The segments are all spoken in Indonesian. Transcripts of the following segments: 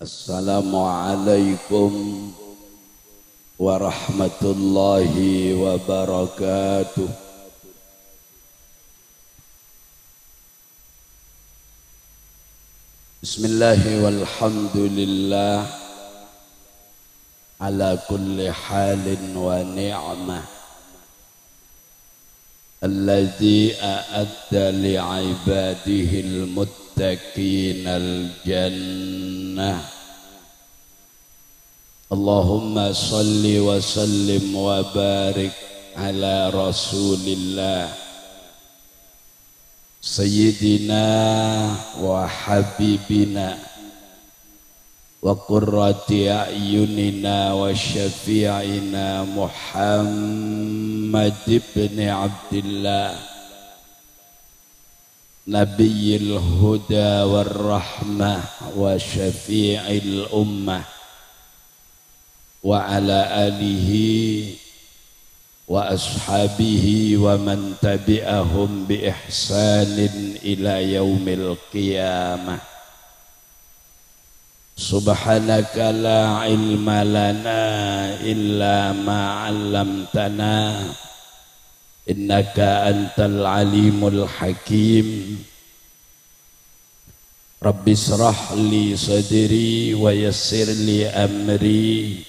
Assalamualaikum warahmatullahi wabarakatuh. Bismillahi walhamdulillah ala kulli halin wa ni'mah alladzi a'adda li'ibadihi al-muttaqina al-jannah. Allahumma salli wa sallim wa barik ala rasulillah sayyidina wa habibina wa qurrati a'yunina wa syafi'ina Muhammad ibn Abdillah nabiyil huda war rahmah wa syafi'il ummah wa ala alihi wa ashabihi wa man tabi'ahum bi ihsanin ila yaumil qiyamah. Subhanaka la ilma lana illa ma 'allamtana innaka antal alimul hakim. Rabbi shrah li sadri wa yassir li amri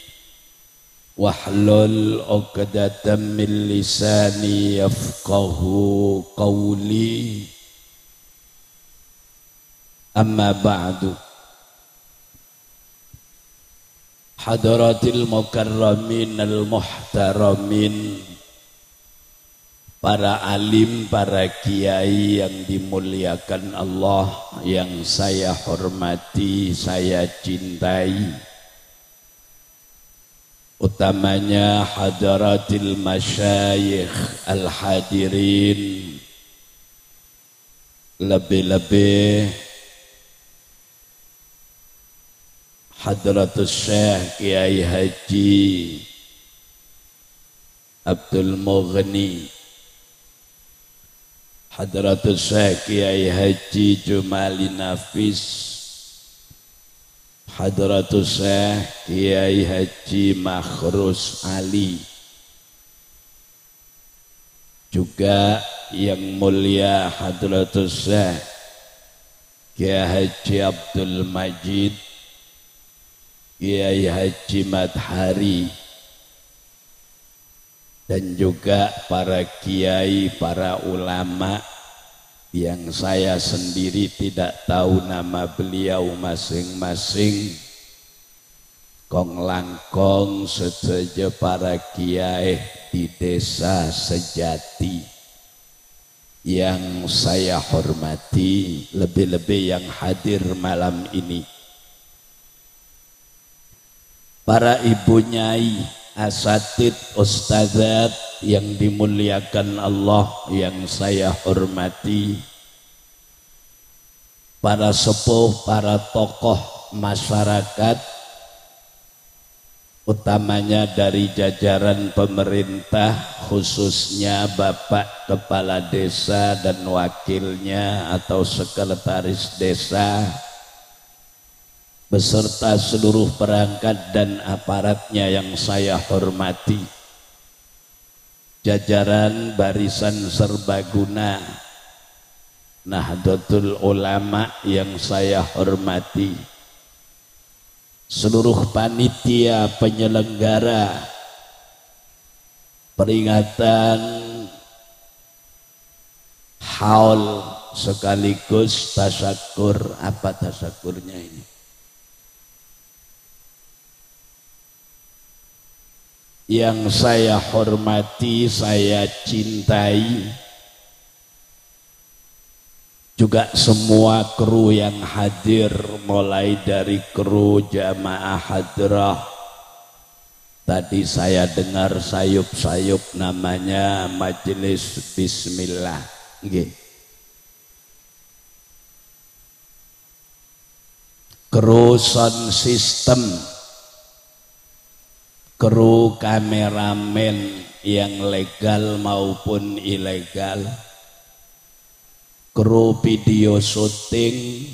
wahlul 'uqdatam min lisani yafqahu qawli. Amma ba'du. Hadratil mukarramin al-muhtaramin, para alim, para kiai yang dimuliakan Allah, yang saya hormati, saya cintai, utamanya hadratil masyayikh al-hadirin, lebih-lebih hadratus syekh Kiai Haji Abdul Mughni, hadratus syekh Kiai Haji Jumali Nafis, hadratus syekh Kiai Haji Makhrus Ali, juga yang mulia hadratus syekh Kiai Haji Abdul Majid, Kiai Haji Madhari, dan juga para kiai, para ulama yang saya sendiri tidak tahu nama beliau masing-masing. Kong langkong sedaja para kiai di desa Sejati yang saya hormati, lebih-lebih yang hadir malam ini. Para ibu nyai, asatid, ustadzat yang dimuliakan Allah yang saya hormati, para sepuh, para tokoh masyarakat, utamanya dari jajaran pemerintah, khususnya Bapak Kepala Desa dan wakilnya atau sekretaris desa, beserta seluruh perangkat dan aparatnya yang saya hormati, jajaran barisan serbaguna Nahdlatul Ulama yang saya hormati, seluruh panitia penyelenggara peringatan haul sekaligus tasyakur. Apa tasyakurnya ini? Yang saya hormati, saya cintai, juga semua kru yang hadir, mulai dari kru jamaah hadrah. Tadi saya dengar sayup-sayup namanya majelis bismillah. Kru sound system, kru kameramen yang legal maupun ilegal, kru video syuting,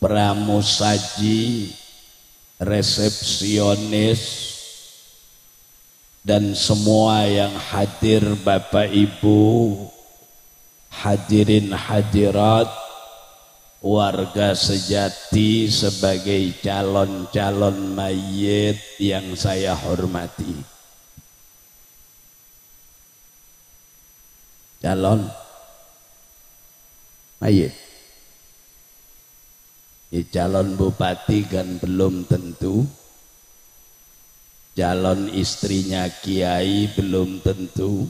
pramusaji, resepsionis, dan semua yang hadir, Bapak Ibu, hadirin hadirat, warga sejati sebagai calon-calon mayit yang saya hormati. Calon mayit. Calon bupati kan belum tentu. Calon istrinya kiai belum tentu.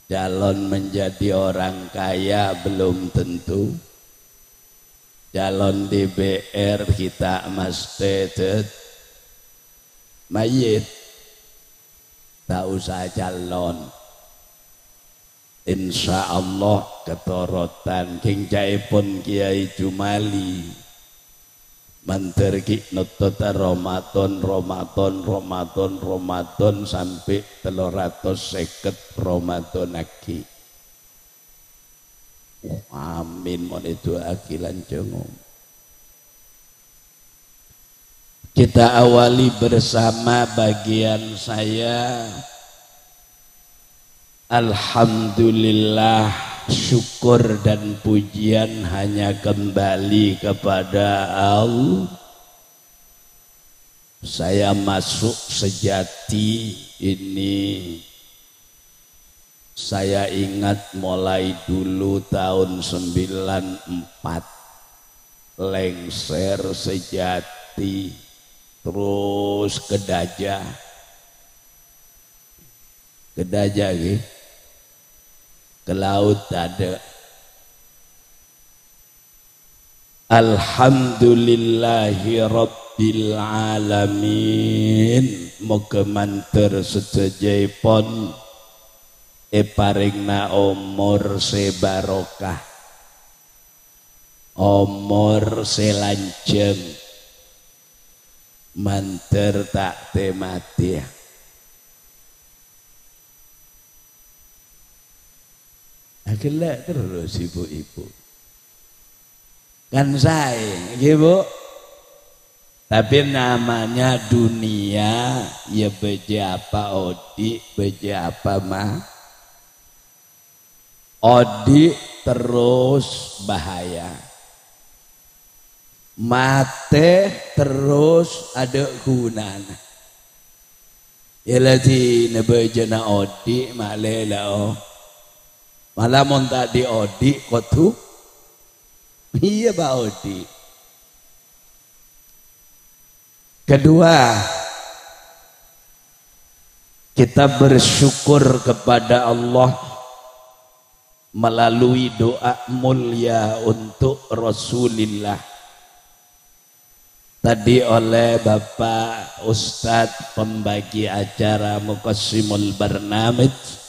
Calon menjadi orang kaya belum tentu. Calon DPR kita mesti mayit, tak usah calon. Insya Allah ketorotan kingcaipun Kiai Jumali menterki nutut Ramadan sampai 350 Ramadan lagi. Amin, mohon itu akilan jengum. Kita awali bersama bagian saya. Alhamdulillah, syukur dan pujian hanya kembali kepada Allah. Saya masuk sejati ini, saya ingat mulai dulu tahun 94 lengser sejati, terus ke Dajah gitu, ke laut ada. Alhamdulillahi Rabbil Alamin. Moga manter sejaipun paringna umur sebarokah, umur selanjeng, manter tak temati. Gelak terus ibu-ibu kan saya ibu, tapi namanya dunia ya beja apa odi, beja apa mah odi terus bahaya, mate terus ada gunanya. Ya lagi nebejana odi malela oh. Malah mau tak di odi kotu, iya Pak Odi. Kedua, kita bersyukur kepada Allah melalui doa mulia untuk Rasulullah. Tadi oleh Bapak Ustadz pembagi acara Muqassimul Barnamij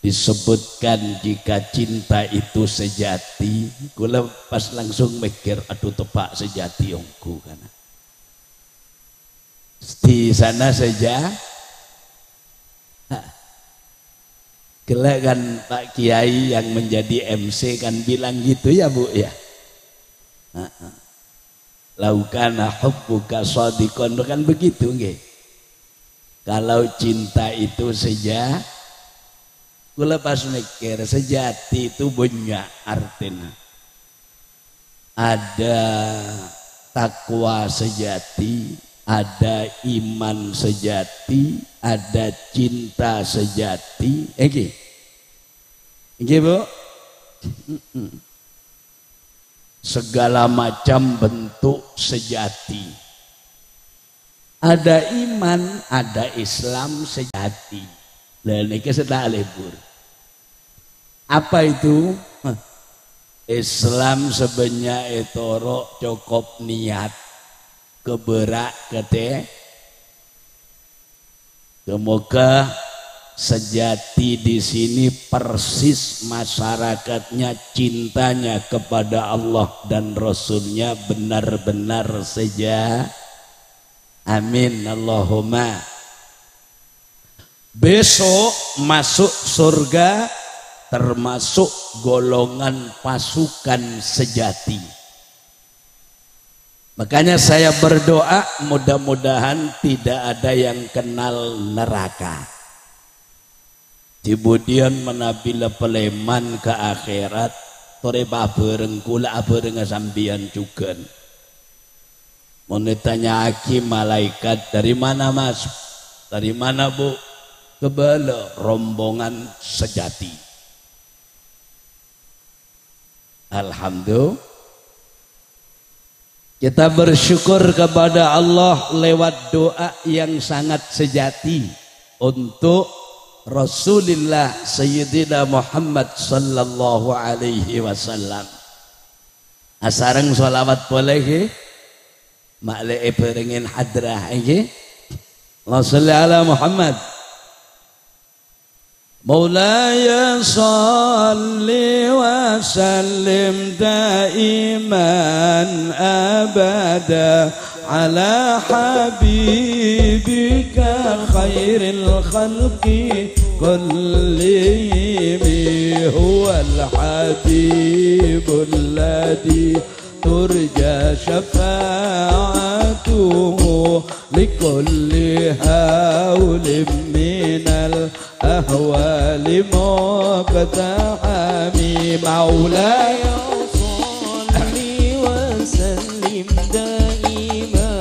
disebutkan jika cinta itu sejati. Kula pas langsung mikir, aduh tepak sejati ongku kan. Di sana saja. Kelak kan Pak Kiai yang menjadi MC kan bilang gitu ya Bu ya. Laukana hubbuka shadiqan kan begitu nggih. Kalau cinta itu sejati, kula pas mikir sejati itu banyak artinya. Ada takwa sejati, ada iman sejati, ada cinta sejati. Nggih Bu? Segala macam bentuk sejati. Ada iman, ada Islam sejati. Dan ini setelah libur. Apa itu? Islam sebenarnya itu cukup niat keberak kete. Semoga sejati di sini persis masyarakatnya cintanya kepada Allah dan Rasulnya benar-benar saja. Amin Allahumma. Besok masuk surga termasuk golongan pasukan sejati. Makanya saya berdoa mudah-mudahan tidak ada yang kenal neraka. Kemudian menabila peleman ke akhirat, toreba bareng kula bareng sambian juga. Mau ditanya aki malaikat, dari mana mas? Dari mana bu? Kebala rombongan sejati. Alhamdulillah. Kita bersyukur kepada Allah lewat doa yang sangat sejati untuk Rasulullah Sayyidina Muhammad sallallahu alaihi wasallam. Asareng sholawat boleh maklai berengin hadrah iki. Allahumma sholli ala Muhammad. مولاي صل وسلم دائما أبدا على حبيبك خير الخلق كلهم هو الحبيب الذي ترجى شفاعته لكل هول من الأهوال مقتحم مولاي صل وسلم دائما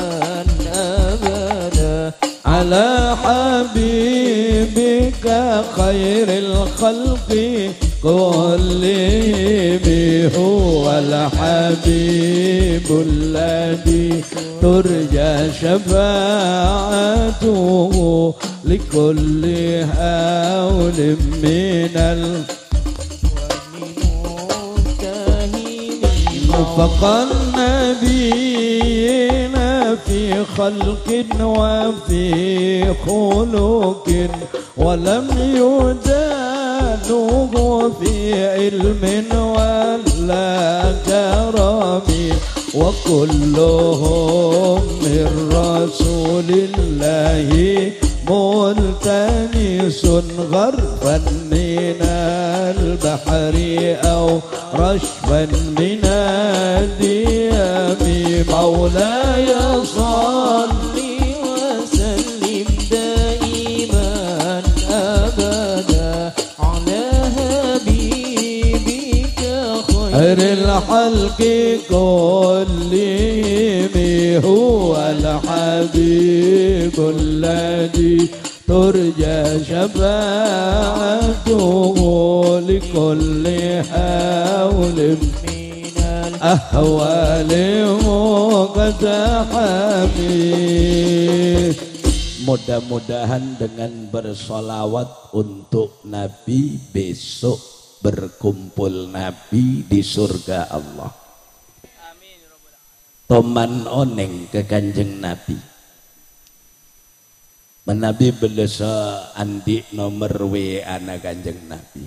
أبدا على حبيبك خير الخلق كلهم هو الحبيب الذي ترجى شفاعته لكل هول من فقى النبيين في خلق وفي خلق ولم يدانوه في علم ولا كرم وكلهم من رسول الله ملتمس غرفا من البحر أو رشفا من الديام مولاي صل وسلم دائما أبدا على حبيبك خير الخلق كلهم هو الحبيب الذي ترجى شفاعته لكل حول من الأهوال مقتحم. Mudah-mudahan dengan bersolawat untuk Nabi besok berkumpul Nabi di surga Allah. Toman oneng ke Kanjeng Nabi. Menabi belesa andi nomor WA na Kanjeng Nabi.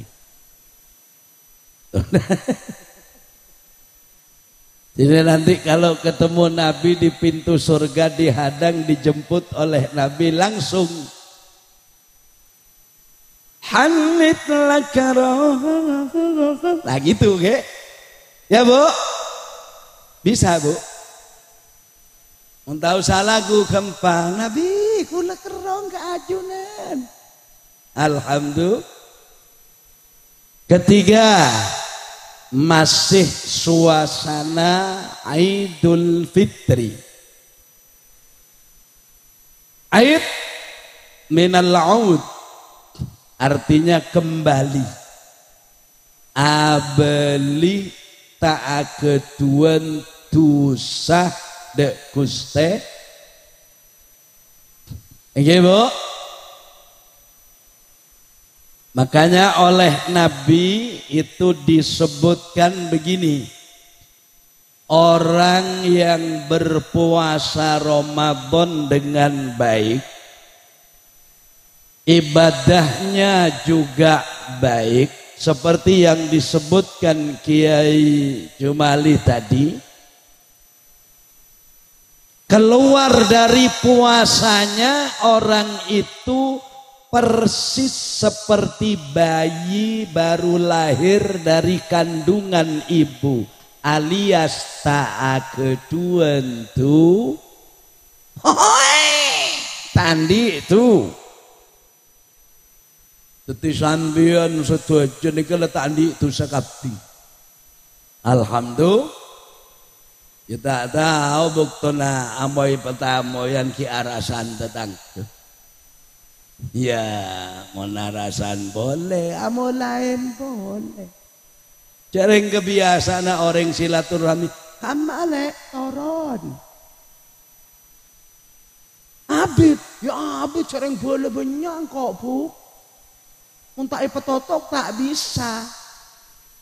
Jadi nanti kalau ketemu Nabi di pintu surga dihadang dijemput oleh Nabi langsung. Hamid lakaroh. Nah gitu ke? Ya bu? Bisa bu? Untau salagu kempang Nabi kula kerong keajunan. Alhamdulillah. Ketiga, masih suasana Idul Fitri. Aid minal aud artinya kembali. Abeli tak keduan tusah dek kuste. Oke bu. Makanya oleh Nabi itu disebutkan begini. Orang yang berpuasa Ramadan dengan baik, ibadahnya juga baik, seperti yang disebutkan Kiai Jumali tadi. Keluar dari puasanya orang itu persis seperti bayi baru lahir dari kandungan ibu. alias ta'akeduan tu tandi itu dadi sampeyan sedaya niki tandi itu sakabdi. Alhamdulillah ya tak tahu buktona amoy petamoyan ki arasan tetang ya mau narasan boleh amo lain boleh jarang kebiasaan orang silaturahmi kamale toron abid ya abid jarang boleh benyang kok bu untai petotok tak bisa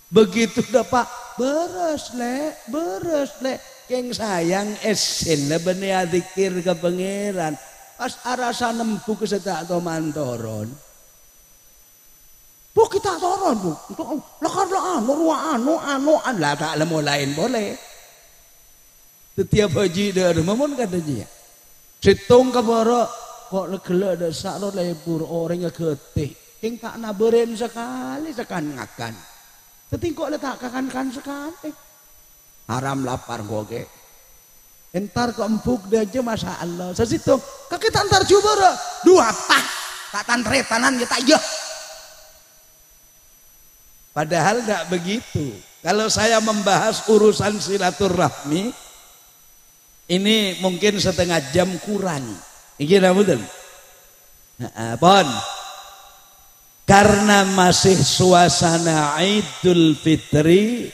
begitu dapat beres le keng sayang esen lebene zikir ke pangeran pas arasa nempu ke sedak to mantoron bu kita toron bu lakar anu lah tak lemu lain boleh setiap haji dah mamun katanya situng kabara kok legele ada sakno lebur orang getih keng tak naberen sekali sekan ngakan ketingkok letak kakan sekali haram lapar goge entar kok empuk aja masya Allah sesitu kaki tantar jubara dua tak tantrepanan kita ya padahal gak begitu. Kalau saya membahas urusan silaturahmi ini mungkin setengah jam kurang iki betul pon karena masih suasana Idul Fitri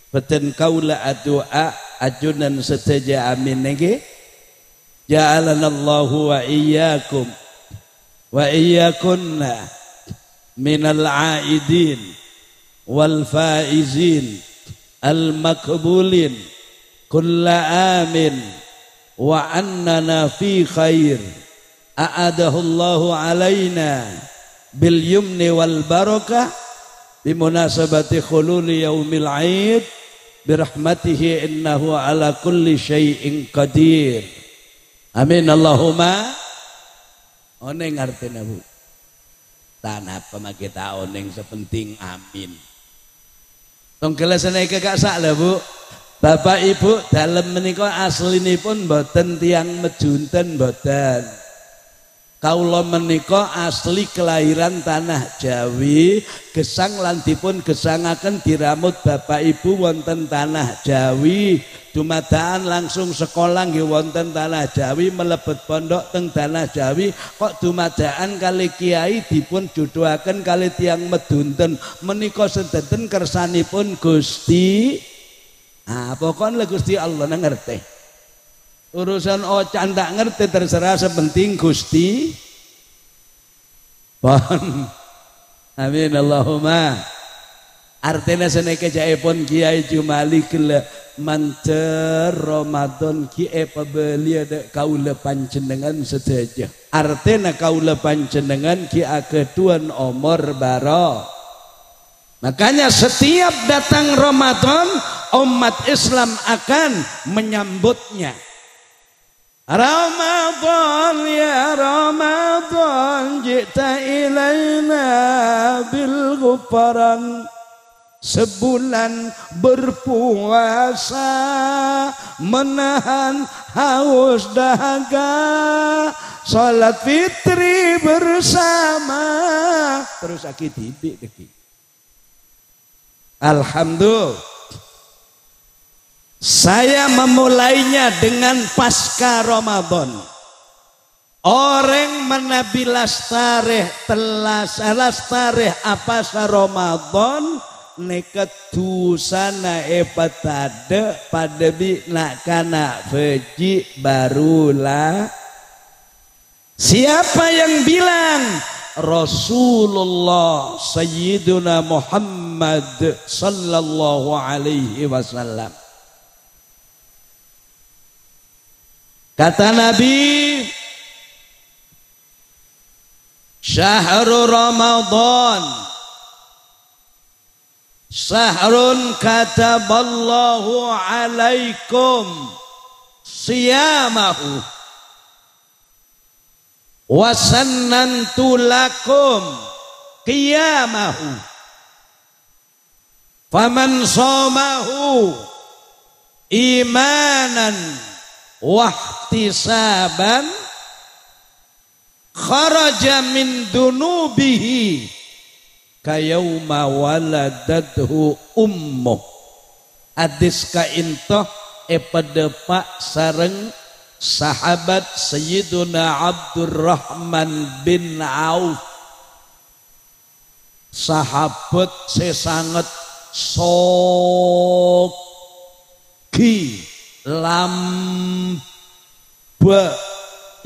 beten kaula adua ajunan seteja amin niki ja'alanallahu wa iyyakum wa iyyakunna minal aidin wal faizin al makbulin kulla amin wa annana fi khair a'adahullahu alaina bil yumni wal barakah bimunasabati khululi yaumil aid birahmatihi innahu ala kulli syai'in qadir amin Allahumma oneng artinya bu tanah pemakita oneng sepenting amin tong kelasane kagak sak lho bu bapak ibu dalem menika aslinipun mboten tiyang mejunten mboten kaula menika asli kelahiran tanah Jawi gesang lan dipun gesangaken diramut bapak ibu wonten tanah Jawi dumadaan langsung sekolah nggih wonten tanah Jawi melebet pondok teng tanah Jawi kok dumadaan kali kiai dipun jodohaken kali tiyang medunten menika sedanten kersanipun Gusti pokoknya Gusti Allah ngerti urusan ocan tak ngerti terserah sepenting Gusti pon amin Allahumma artinya seneke jaipun Kiai Jumali kele mancer Ramadan kiai pebeli ada kaula panjenengan sedaja artinya kaula panjenengan kiai keduan omor baro makanya setiap datang Ramadan umat Islam akan menyambutnya Ramadan ya Ramadan jita ilaina bil ghufran sebulan berpuasa menahan haus dahaga salat fitri bersama terus aki tidik deki alhamdulillah saya memulainya dengan pasca Ramadan. Orang menabilas tarikh telas tarikh apa sa Ramadan neket dusana epatade pada bi nak kana feji barulah. Siapa yang bilang Rasulullah Sayyiduna Muhammad sallallahu alaihi wasallam. Kata Nabi Syahrul Ramadan Syahrun kataballahu alaikum siyamahu wasannantu lakum qiyamahu faman somahu imanan wahtisaban kharaja min dunubihi kayauma waladadhu ummuh. Hadis ka intoh pada pak sareng sahabat Sayyiduna Abdurrahman bin Auf, sahabat sesangat soki lamba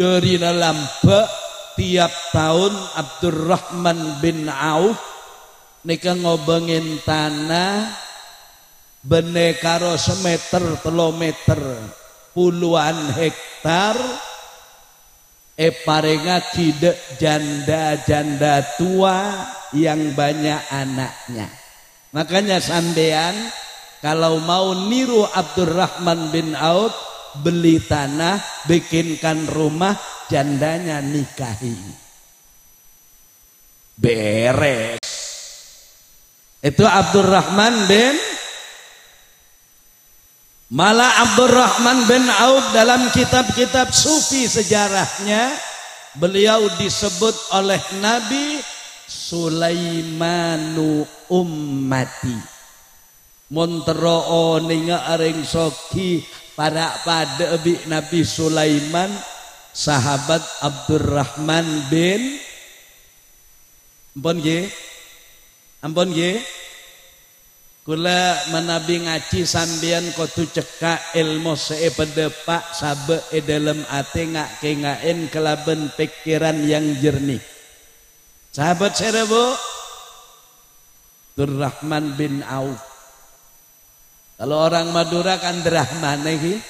dari lamba tiap tahun Abdurrahman bin Auf nika ngobengin tanah bene karo semeter kilometer puluhan hektar parenga kide janda-janda tua yang banyak anaknya. Makanya sampean kalau mau niru Abdurrahman bin Auf, beli tanah, bikinkan rumah, jandanya nikahi, beres. Itu Abdurrahman bin Malah Abdurrahman bin Auf dalam kitab-kitab sufi sejarahnya beliau disebut oleh Nabi Sulaimanu ummati. Montero ninga aring soki para pada bi Nabi Sulaiman sahabat Abdurrahman bin ampun nggih kula menabi ngaji sambian kotu cekak ilmu seepedepak sabe dalam ate ngak kengain kelaben pikiran yang jernih. Sahabat saya bu Abdurrahman bin Auf. Kalau orang Madura kan Drahman nih.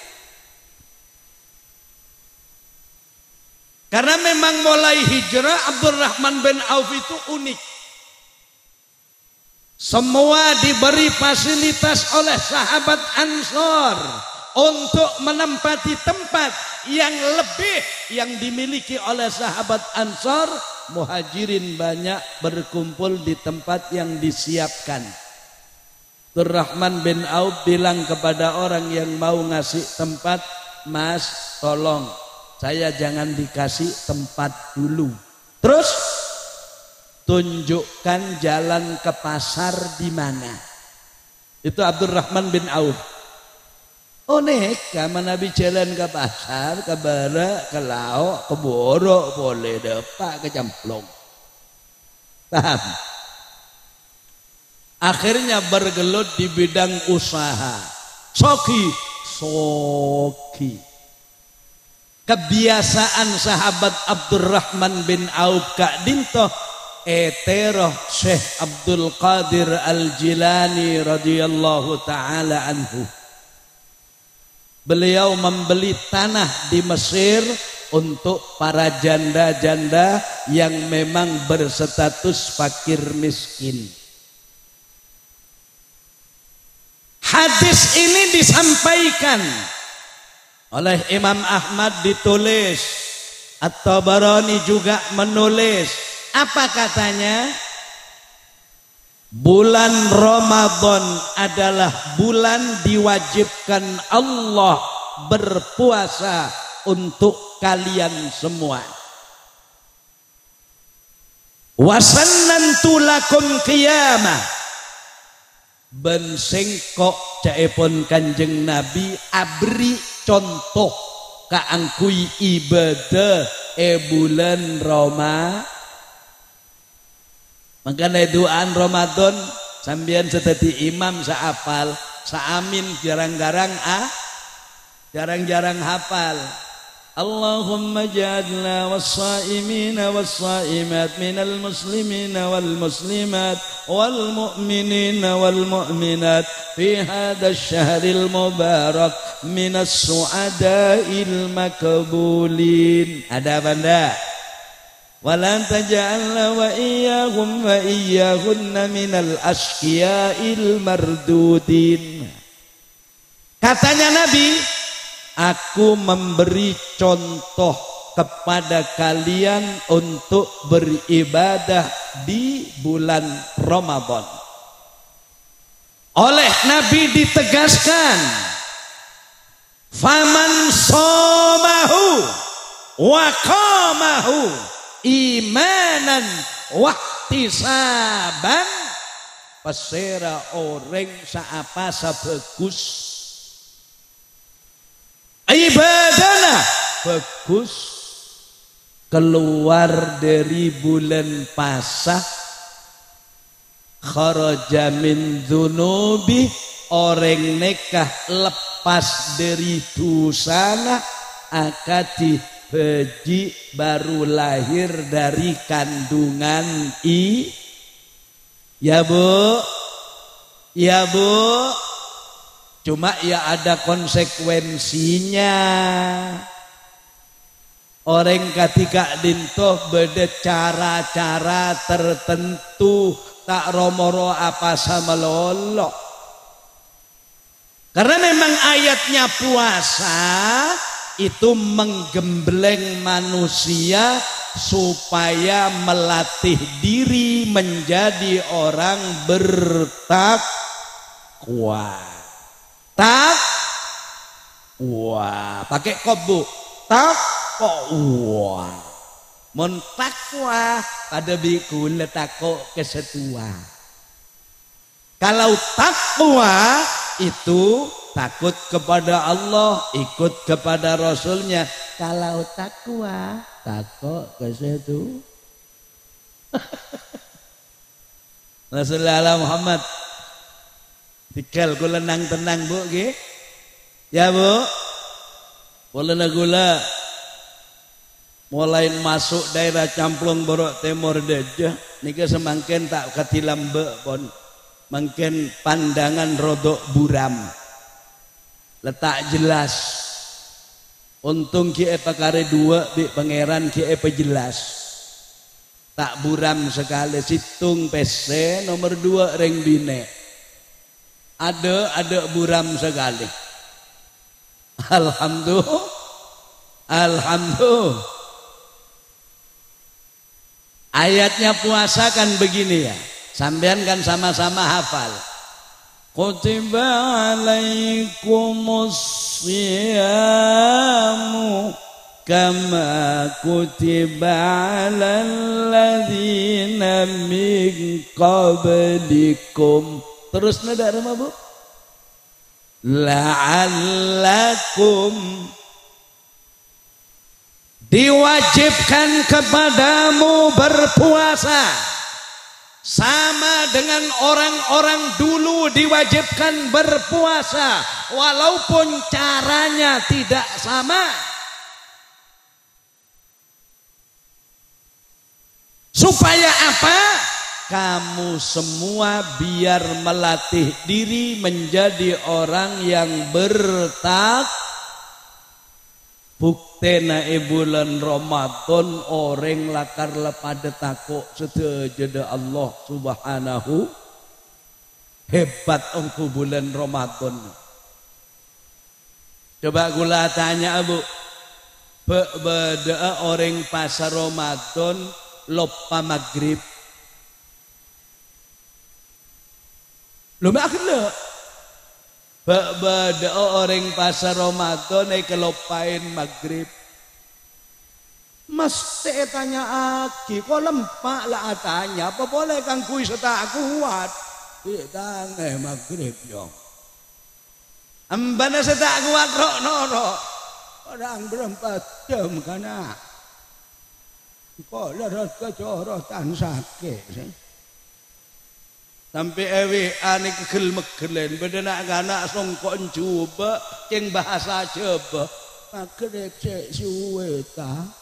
Karena memang mulai hijrah Abdurrahman bin Auf itu unik. Semua diberi fasilitas oleh sahabat Ansor untuk menempati tempat yang lebih yang dimiliki oleh sahabat Ansor. Muhajirin banyak berkumpul di tempat yang disiapkan. Abdurrahman bin Auf bilang kepada orang yang mau ngasih tempat, "Mas, tolong saya jangan dikasih tempat dulu. Terus tunjukkan jalan ke pasar di mana." Itu Abdurrahman bin Auf. Oh neka Nabi jalan ke pasar, ke bara, ke lauk, ke borok, boleh depak, ke camplong. Paham? Akhirnya bergelut di bidang usaha. Soki. Kebiasaan sahabat Abdurrahman bin Auf Kak Dinto eteroh Syekh Abdul Qadir Al-Jilani radhiyallahu taala anhu. Beliau membeli tanah di Mesir untuk para janda-janda yang memang berstatus fakir miskin. Hadis ini disampaikan oleh Imam Ahmad, ditulis, At-Tabarani juga menulis. Apa katanya? Bulan Ramadan adalah bulan diwajibkan Allah berpuasa untuk kalian semua. Wasannantu lakum qiyamah. Ben sengkok caepon Kanjeng Nabi abri contoh kaangkui ibadah bulan Ramadan. Makanya doaan Ramadan sambian seteti imam saapal, saamin jarang-jarang jarang-jarang hafal. Allahumma ja'alna was-saimina was-saimat minal muslimina wal muslimat wal mu'minina wal mu'minat fi hadzal syahril mubarak minas su'adail makbulin. Ada apa ndak? Walan taj'alna wa iyyahunna minal asqiya'il mardudin. Katanya Nabi, aku memberi contoh kepada kalian untuk beribadah di bulan Ramadan. Oleh Nabi ditegaskan, faman somahu wa qamahu imanan wahtisaban pasera orang saapa sabagus ibadana bagus keluar dari bulan Pasah kharaja min dzunubi orang nekah lepas dari dosana akati beji baru lahir dari kandungan ya bu cuma ya ada konsekuensinya. Orang ketika dintoh beda cara-cara tertentu tak romoro apa sama lolo. Karena memang ayatnya puasa itu menggembleng manusia supaya melatih diri menjadi orang bertakwa. Takwa pakai kobu takwa mon takwa pada biku letako kesetua. Kalau takwa itu takut kepada Allah, ikut kepada Rasulnya. Kalau takwa takut kesetua. Rasulullah Muhammad tinggal gula nang tenang bu, ya bu, boleh gula mulai masuk daerah Camplong Borok Timur Deja, nika semangkin tak katilam be pon, mungkin pandangan rodok buram, letak jelas, untung kie pakare dua bi pangeran kie jelas, tak buram sekali, situng PC nomor 2 reng bine. Ada buram sekali. Alhamdulillah. Ayatnya puasa kan begini ya. Sampean kan sama-sama hafal. Kutiba alaikumus siyamu kama kutiba alal ladzina min qablikum. Terus nada rumah bu, la'allakum diwajibkan kepadamu berpuasa sama dengan orang-orang dulu diwajibkan berpuasa walaupun caranya tidak sama. Supaya apa? Kamu semua biar melatih diri menjadi orang yang bertakwa. Buktena bulan Ramadan orang lakar pada takut setuju Allah Subhanahu. Hebat engkau bulan Ramadan. Coba gula tanya abu, beda orang pasar Ramadan lupa maghrib. Lumba akhir le, beda orang pasar Ramadan naik kelopain maghrib. Mesti tanya aki, kok lempak lah tanya, apa boleh kang kui setak kuat? Kita maghrib yo. Ambana setak kuat rok noro, orang berempat jam kana. Kok larat kecorotan sakit sih. Sampai ewe ane kegel-megelen bedenak anak songkok coba ceng bahasa coba maghrib cek suwe ta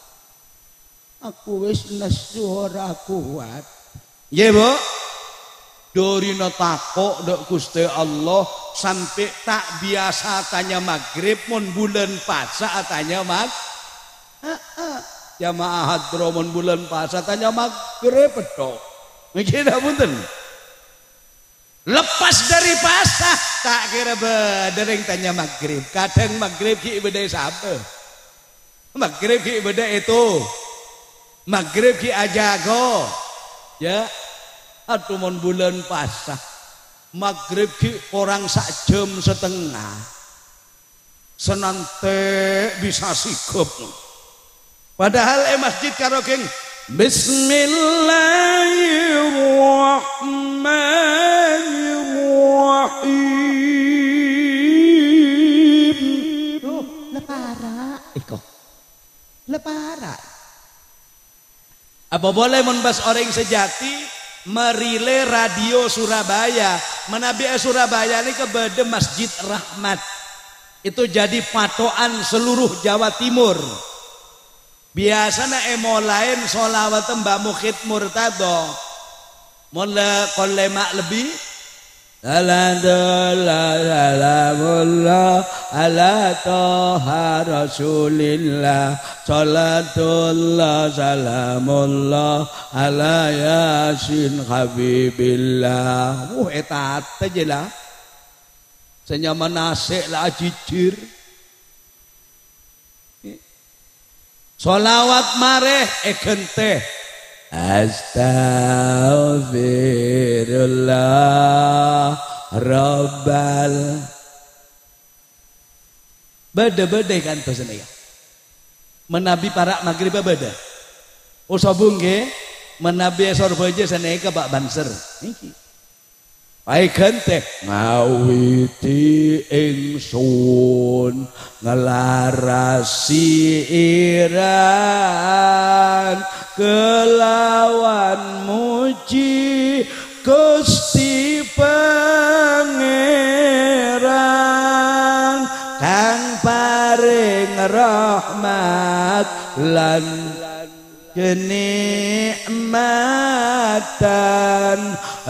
aku wis nesu ora kuat ye bu dorina takok dok Gusti Allah sampai tak biasa tanya maghrib mun bulan puasa tanya jamaah hadro mun bulan puasa tanya maghrib tok nggih dak punten. Lepas dari pasah tak kira bedereng tanya maghrib. Kadang maghrib ki ibadah siapa? Maghrib ki ibadah itu. Maghrib ki ajago. Ya. Atau mon bulan pasah. Maghrib ki orang sak jam setengah. senante bisa sigap. Padahal masjid karo geng Bismillahirrahmanirrahim. Tuh, lepara. Kok lepara. Apa boleh membahas orang sejati merile radio Surabaya, menabi Surabaya ini kepada Masjid Rahmat. Itu jadi patokan seluruh Jawa Timur. Biasanya lain sholawat Mbak Mukhid Murtado. Mula kolemak lebih. Salamullah ala toha rasulillah. Salatullah salamullah ala yasin habibillah. Etat aja lah. Senyama nasik lah jijir. Sholawat mareh ekente. Astaghfirullah Rabbal. Beda-beda kan tuh ya. Menabi para maghrib beda. Usabung ke menabi sorboje sana ke Pak Banser. Niki. Baik teh ngawiti ingsun ngelarasi iran kelawan muji Gusti Pangeran kang paring rahmat lan kenikmatan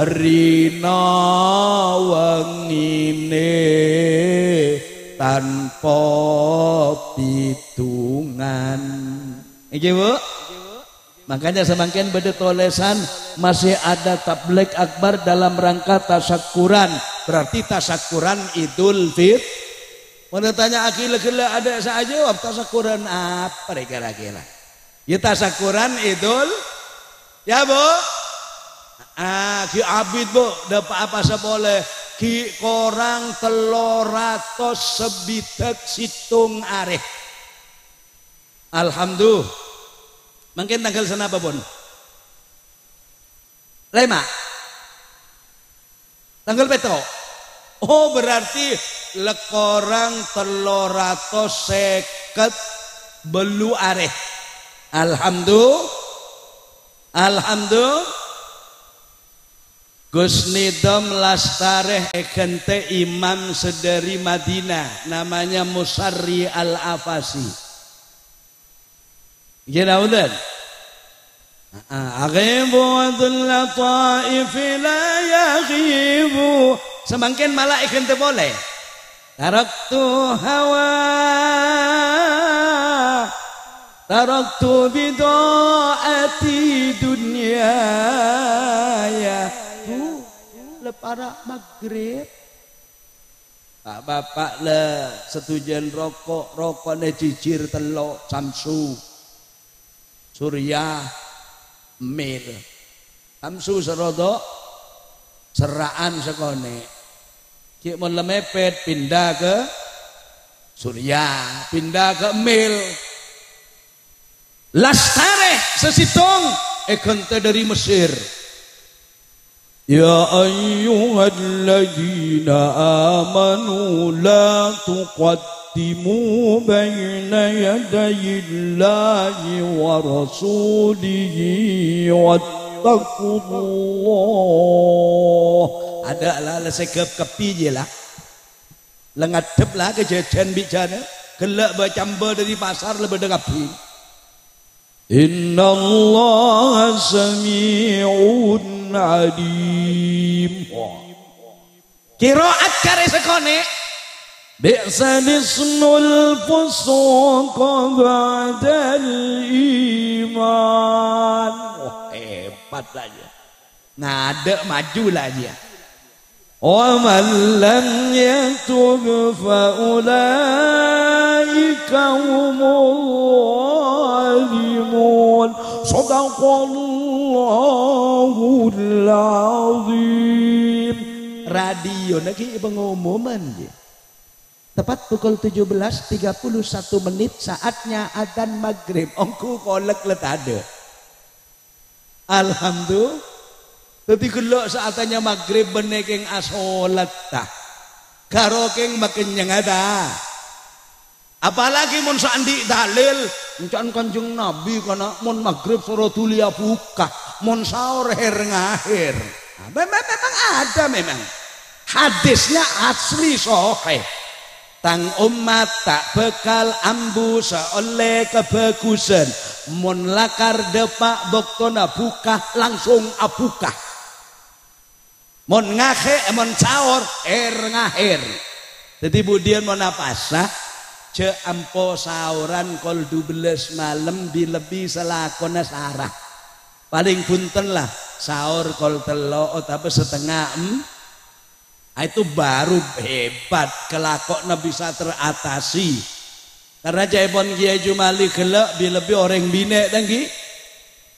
rina wengine tanpa pitungan. Iki Bu. Makanya semakin beda tulisan masih ada tabligh akbar dalam rangka tasyakuran. Berarti tasyakuran Idul Fitri. Mau tanya akil-akil ada saya jawab tasyakuran apa kira-kira? Ya tasyakuran Idul ya Bu. Ki abid Bu dapat apa seboleh ki korang 300 sebitek situng areh. Alhamdulillah. Mungkin tanggal sana apa pun? 5. Tanggal peto. Oh berarti lekorang 350 belu areh. Alhamdulillah. Alhamdulillah. Gus Nidom Lastareh ekente imam sedari Madinah namanya Musarri Al-Afasi. Gila udah. Aghibu adul lataif la yaghibu. Semakin malah ekente boleh. Taraktu hawa taraktu bidaati dunia ya. Lepara maghrib. Bapak le setujuan rokok ne cicir telok Samsu Surya Mil Samsu serodo seraan sekone cik mun lemepet pindah ke Surya pindah ke Mil Lastareh sesitung ekente dari Mesir. Ya ayyuhalladzina amanu la tuqaddimu baina yadayillahi wa rasulihi wattaqullah. Ada lah sekep kepi je lah. Lengadep lah kejadian bicara. Gelak bercamba dari pasar lebih dekat. Inna Allah sami'un alim. Qiraat kare sekone bi'sal ismul fusuq ba'dal iman. Hebat aja. Nada maju lah dia. Wa man lam yatub fa ulaika humul Sadaqallahul azim. Radio niki pengumuman je. Tepat pukul 17.31 menit saatnya adzan maghrib. Ongku kolek letade. Alhamdulillah. Tapi gelok saatnya maghrib benekeng asolat tah. Karo keng makin nyengada. Apalagi mun sandi dalil encan Kanjeng Nabi kana mun maghrib suruh tulia buka, mun sahur her ngahir. Memang ada memang. Hadisnya asli sahih. Tang umat tak bekal ambu seoleh kebagusan. Mun lakar depak boktona buka langsung abuka. Mun ngahe mun sahur her ngahir. Jadi budian mun apasah ce ampo sauran kol 12 malam lebih selakona sarah. Paling punten lah sahur kol telo tapi setengah itu baru hebat kelakoknya bisa teratasi. Karena jaibon Kiai Jumali gelak lebih orang bine dengki.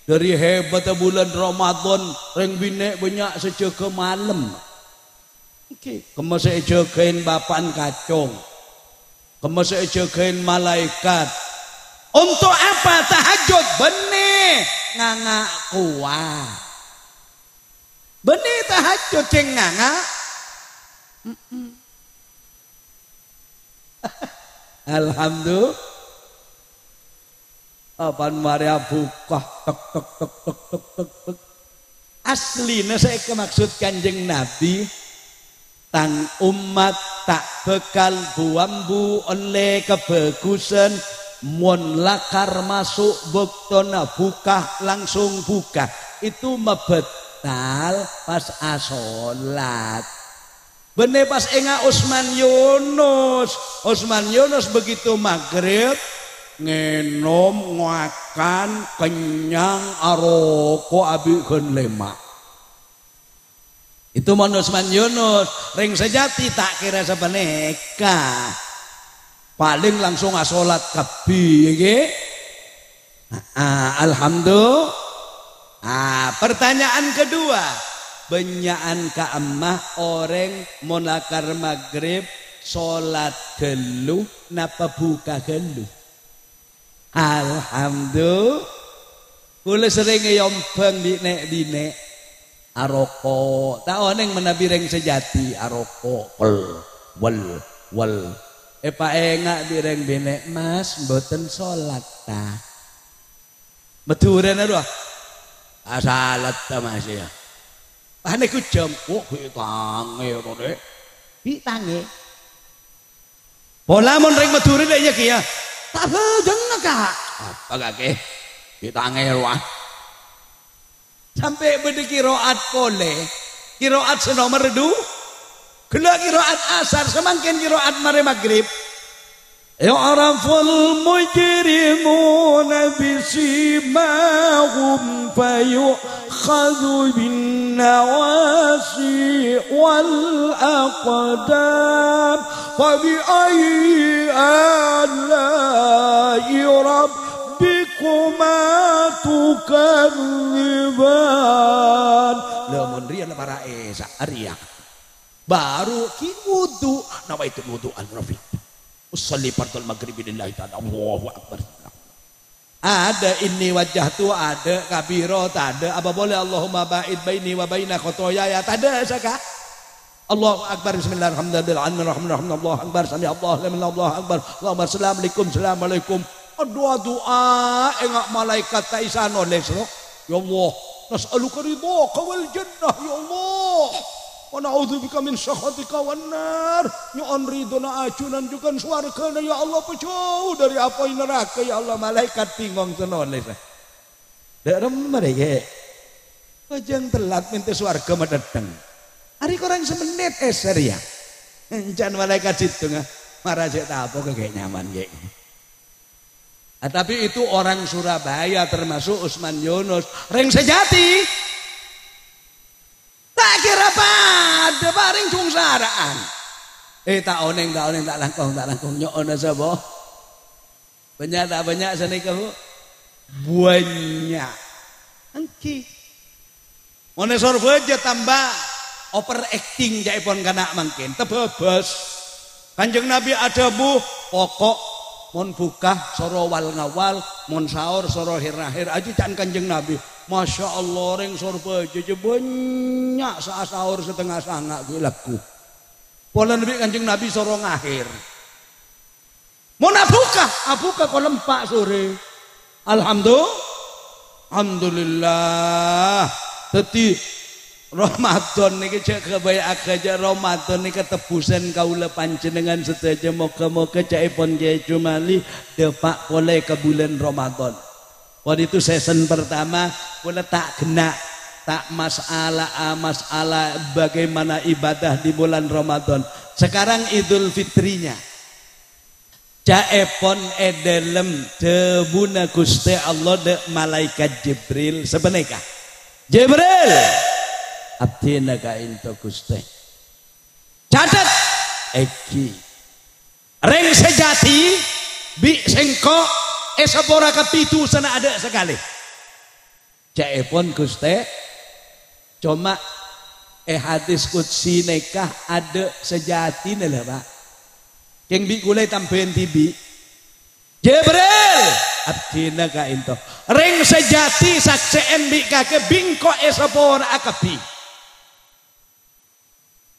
Dari hebat bulan Ramadan orang bine banyak sejaga malam. Oke, kemasih jagain bapan kacung. Kemasih jagain malaikat. Untuk apa tahajud? Benih nganga kuah. Benih tahajud ceng nganga. Alhamdulillah. Apaan Maria buka tek tek tek tek tek tek tek. Aslinya saya kemaksud Kanjeng Nabi. Tang umat tak bekal buambu oleh kebagusan. Mun lakar masuk boktona buka langsung buka. Itu mebetal pas asolat. Bener pas enga Usman Yunus begitu maghrib ngenom ngakan kenyang aroko abikeun lema. Itu mon Usman Yunus ring sejati tak kira sebeneka. Paling langsung asolat kabi nggih. Alhamdulillah. Pertanyaan kedua. Benyaan ka amah orang monakar maghrib solat geluh napa buka geluh. Alhamdulillah. Kula sering yombang bine aroko. Tak oneng menabireng sejati aroko. Wal. Pak enggak bireng bine mas mboten solat ta. Beturan aduh. Salat ta mas ya. Ane ku jam kok bitange to Dek. Bitange. Pola mon ring medure nek iki ya. Tak bejeng Kak. Apa kake? Bitange wah. Sampai bede kiroat pole. Kiroat senomor 2. Gelak kiroat asar semangkin kiroat mare maghrib. Ya'raful mujrimuna bisimahum fayukhadhu bin nawasi wal aqdam fa bi ayyi ala'i rabbikuma tukadziban. Lamun riya para esa ariya baru ki wudu nama itu wudu al-rafiq. Usolli fardul maghribi lillahi ta'ala. Allahu akbar. Ada ini wajah tu ada kabiro tak ada. Apa boleh Allahumma ba'id baini wa baina khotoyaya tak ada saka. Allahu akbar bismillahirrahmanirrahim. Allahu akbar sami Allah liman Allahu akbar. Allahumma assalamualaikum. Doa engak malaikat ta isano lesro. Ya Allah, nas'aluka ridhaka wal jannah ya Allah. Wa na'udzubika min sakhatika wan nar. Nyoon ridona acunan juga swarga ya Allah pejauh dari apa neraka ya Allah. Malaikat tingong tenon lesa. Derem mereka. Kajang telat minta swarga madadeng. Hari korang semenit eser ya. Encan malaikat situ ngah. Marah cek tak apa kayak nyaman kayak. Tapi itu orang Surabaya termasuk Usman Yunus. Ring sejati. Tak kira pada paring cungsaraan. Tak oneng tak langkong nyoon sapa? Banyak seni kamu. Banyak. Angki. Mone sorbeja tambah overacting jaipun kana mangkin tebebes. Kanjeng Nabi ada bu pokok mon buka soro wal ngawal mon sahur soro hir-hir aja can Kanjeng Nabi. Masya Allah ring sorba jeje banyak saat sahur setengah sanga gue laku. Pola Nabi Kanjeng Nabi soro ngahir. Mon abuka kolem pak sore. Alhamdulillah. Teti Ramadan niki cek kebayak aja Ramadan niki ketebusan kaula panjenengan sedaya moga-moga caipun Kyai Jumali depak oleh ke bulan Ramadan. Waktu itu season pertama kula tak kena tak masalah bagaimana ibadah di bulan Ramadan. Sekarang Idul Fitrinya. Caipun edelem debuna Gusti Allah de malaikat Jibril sebeneka. Jibril abdina ka into Gusti. Catat eki ring sejati bi sengko esapora kapitu sana ada sekali. Caipun Gusti cuma hadis qudsi nikah ada sejati lah Pak. Yang bi gulai tambahin tibi Jibril abdina ka into ring sejati sakseen bi kake bingko esapora akapi.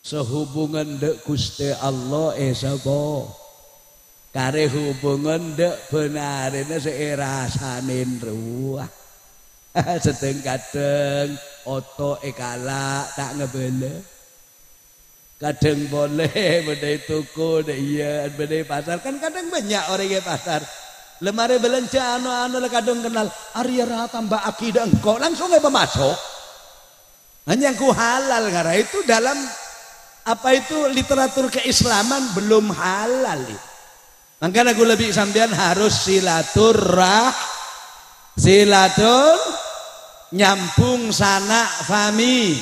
Sehubungan dek Gusti Allah esabo kare hubungan dek benarina seirasanin ruah sedeng kadeng oto ekala tak ngebele kadang boleh bedai tuku iya bedai pasar kan kadang banyak orang ke pasar lemari belanja anu kadang kenal Arya tambah akidah engkau langsung apa masuk hanya ku halal karena itu dalam apa itu literatur keislaman belum halal. Makanya aku lebih sampean harus silatur nyambung sanak fami.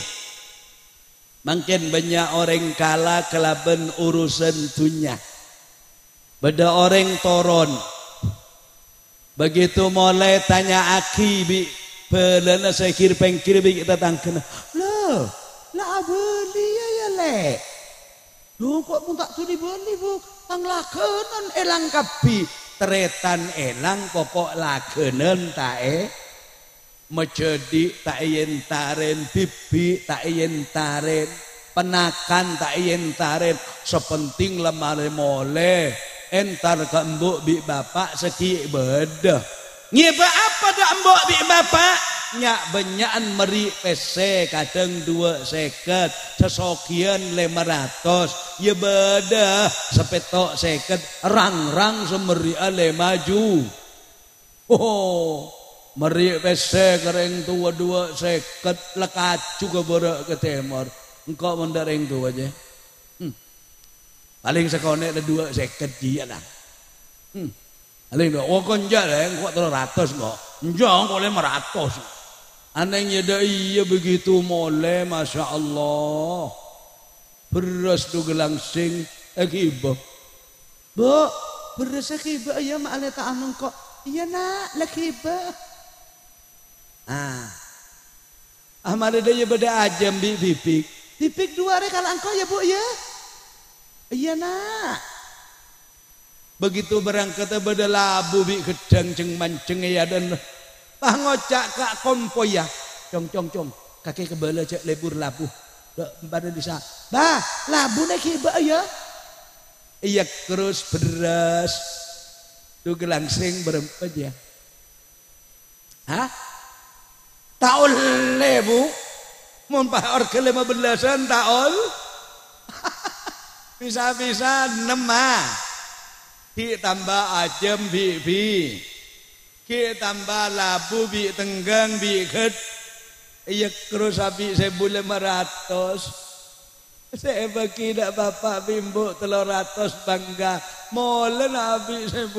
Makin banyak orang kalah kelaben urusan dunia. Beda orang toron. Begitu mulai tanya aki bi pelana sekir pengkir bi kita tangkena. Lah beli ya le. Lu kok pun tak sudi beli bu. Tang lakenan elang kapi. Teretan elang pokok lakenan tae. Menjadi tak yen taren bibi tak yen taren. Penakan tak yen taren. Sepenting lemari mole. Entar ke embuk bi bapak seki beda. Nyeba apa dah embuk bi bapak? Nyak benyakan meri PC kadang 2 seket sesokian 500 ya beda sepetok seket rang semeri ale maju meri PC kering tua 2 seket lekaju ke borak ke timur engkau mendareng tu aja paling sekonek ada 2 seket dia lah paling konjak lah engkau 300 kok enjang kok 500 anehnya dah iya begitu mulai Masya Allah beras tu gelangsing akibat bu beras akibat ya makanya tak anong kok iya nak lakibat amade dia beda ajam bipik 2 hari kalau engkau ya bu ya iya nak begitu berangkat beda labu bi gedang ceng manceng ya dan ngocak kak kompo ya cong kaki kebala cek lebur labu pada bisa bah labu nak kiba ya iya terus beras tu gelangsing berempat ya taul lebu mun pak orke 15an taul bisa 6 ditambah ajem bibi ki tambah labu bi tenggang bi ket iya terus abi 1.500 saya bagi dak bapak bimbo 300 bangga molen abi 1.500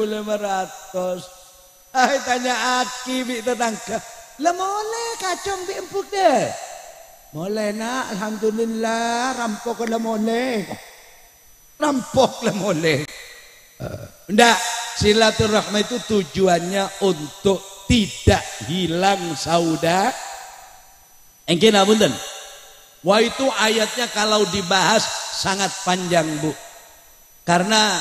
tanya aki bi tetangga lah mole kacang bi empuk deh mole nak alhamdulillah rampok lah mole ndak silaturahmi itu tujuannya untuk tidak hilang saudara. Engke napunten. Wah itu ayatnya kalau dibahas sangat panjang bu. Karena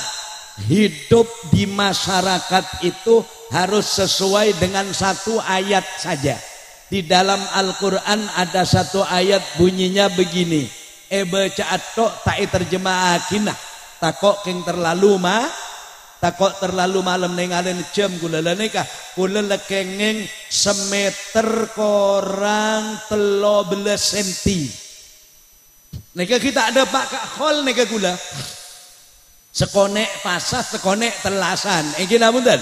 hidup di masyarakat itu harus sesuai dengan satu ayat saja. Di dalam Al-Quran ada satu ayat bunyinya begini. Baca atok tak terjemahakinah. Takok keng terlalu takok terlalu malam nengalen jam gula nikah. Gula lekengeng semeter korang 13 senti. Nika kita ada pak kak khol nika gula. Sekonek pasah, sekonek telasan. Gini punten.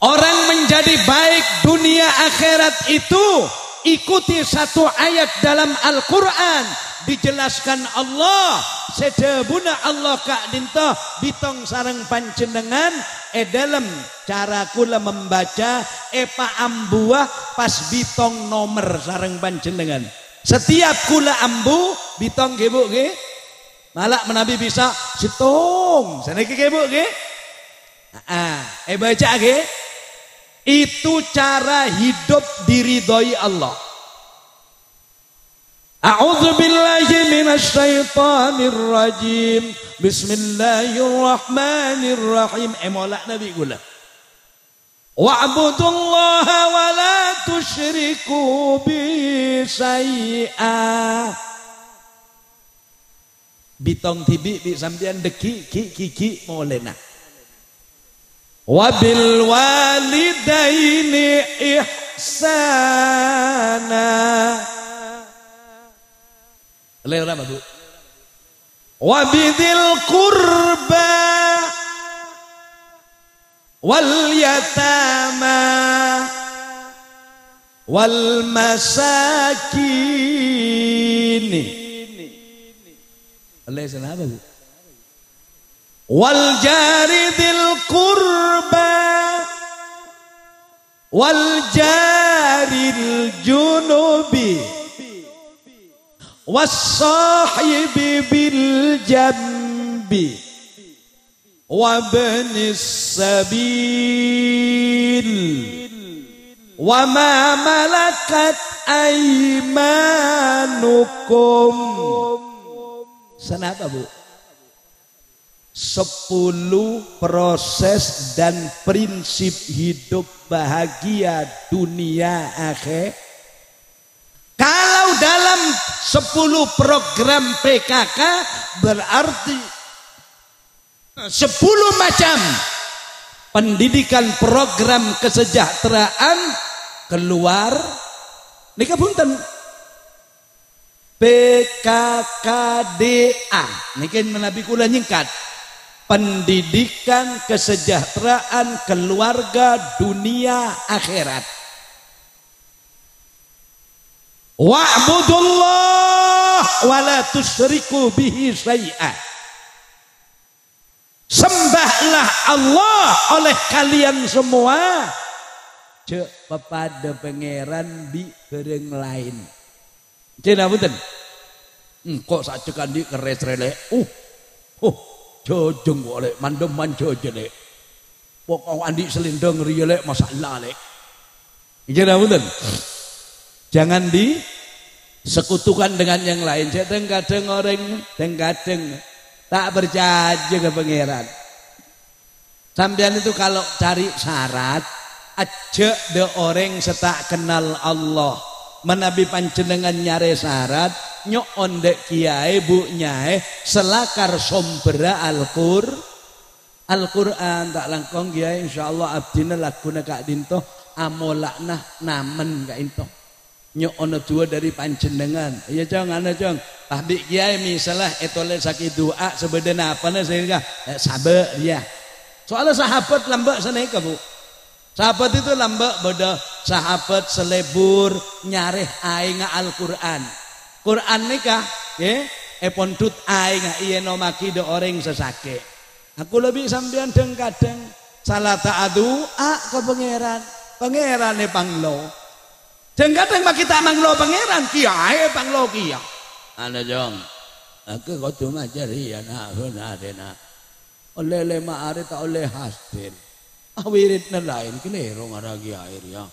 Orang menjadi baik dunia akhirat itu ikuti satu ayat dalam Al-Quran. Dijelaskan Allah. Sedebuna Allah kak dinto bitong sareng panjenengan. Dalam cara kula membaca pa ambuah pas bitong nomor sareng panjenengan. Setiap kula ambu bitong gebuk ge. Malah menabi bisa situng. Saniki gebuk ge. Baca ge. Itu cara hidup diridhoi Allah. A'udzu billahi minasy syaithanir rajim. Bismillahirrahmanirrahim. Molak Nabi kula. Wa'budullaha wa la tusyriku bi syai'a. Bitong tibi bi sampean deki ki molena. Wabil walidaini ihsana. Lera Bu. Wabidil qurba wal yatama wal masakin. Lera apa Bu? Wal jaridil qurba wal jaril junubi was sahibi bil jambi wabnis sabil wa ma malakat aymanukum. Senapa Bu? 10 proses dan prinsip hidup bahagia dunia akhir. Kalau dalam 10 program PKK berarti 10 macam pendidikan program kesejahteraan keluar nika punten PKKDA niki menabi kula nyingkat pendidikan kesejahteraan keluarga dunia akhirat. Wa'budullah wa la tusyriku bihi syai'a. Sembahlah Allah oleh kalian semua. Cek pepada pangeran bi bareng lain. Cina punten. Kok sacekan di keres relek. Jojeng boleh mandem manjo jelek. Pokok andi selindang rielek masalah lek. Cina punten. Jangan disekutukan dengan yang lain. Kadang-kadang orang kadang tak percaya ke pangeran. Sampean itu kalau cari syarat aja de orang setak kenal Allah. Menabi panjenengan nyare syarat nyok ondek kiai bu nyai selakar sombera Al-Quran tak langkong kiai insyaallah abdina laguna kak dinto amolakna namen kak dinto. Nyok ono dua dari panjenengan. Iya jong, ana jong. Pahbi kiai misalnya etole sakit doa sebenarnya apa nih sehingga sabar dia. Soalnya sahabat lambak seneca Bu. Sahabat itu lambak bodoh. Sahabat selebur nyareh aing Al-Quran. Quran nikah, pondut aing iya nomaki do orang sesake. Aku lebih sampean deng kadang salah ta'adu ke pangeran. Pangeran panglo. Kadang kita manglo pangeran kiai panglo kia. Ana jong. Aku kudu ngajari anak dena. Oleh lema are tak oleh hastin. Wiridna lain kelero ngara kiai ya.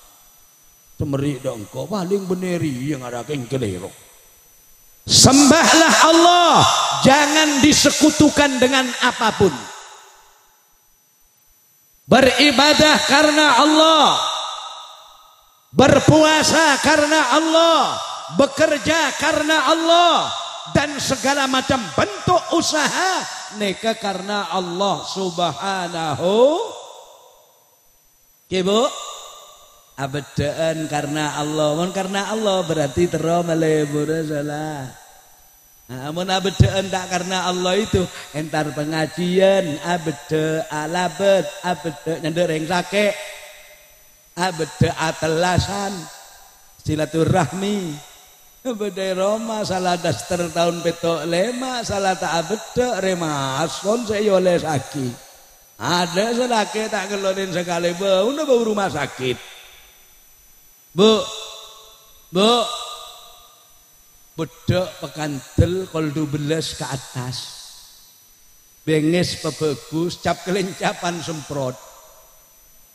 Semerik dongko paling beneri yang ada keng kelero. Sembahlah Allah, jangan disekutukan dengan apapun. Beribadah karena Allah, berpuasa karena Allah, bekerja karena Allah, dan segala macam bentuk usaha neka karena Allah subhanahu. Ibu abadaan karena Allah, mon karena Allah berarti terus melebur salah. Amun abadaan tak karena Allah itu entar pengajian abada alabet abada nyendereng sake abada atelasan silaturahmi abada Roma salah daster tahun petok lema salah tak abada remason saya oleh sakit ada selake tak kelonin sekali bau bau rumah sakit bu bedok pekantel kol 12 ke atas benges pebagus cap kelencapan semprot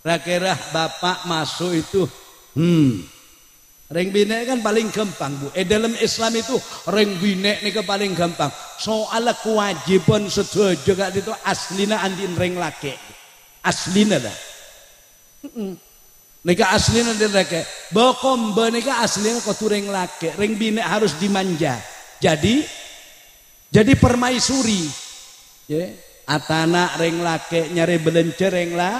rakerah bapak masuk itu reng bine kan paling gampang bu dalam Islam itu reng bine nih ke paling gampang soal kewajiban setuju gak itu aslina andin reng laki aslina dah nika aslina direke bokom nika aslina kotu reng lake reng bine harus dimanja jadi permaisuri ya atana reng lake nyari belencer reng la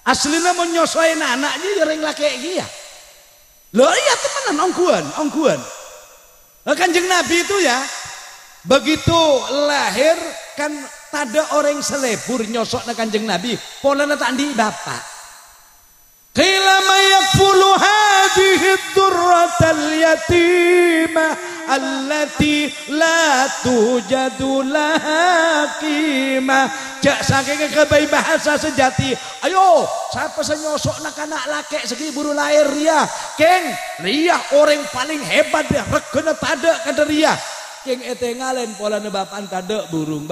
aslina mau nyosoin anaknya reng lake iya loh iya temenan ongguan Kanjeng Nabi itu ya begitu lahir kan tada orang selebur nyosok na Kanjeng Nabi polana tak di bapak qila ma yakfulu hadhihi durratal yatimah allati la tujadu laha qimah jak saking kebai bahasa sejati ayo siapa senyosok nak anak laki segi buru lahir ria keng ria orang paling hebat dia regana tada kada ria keng etengalen polana bapan tada burung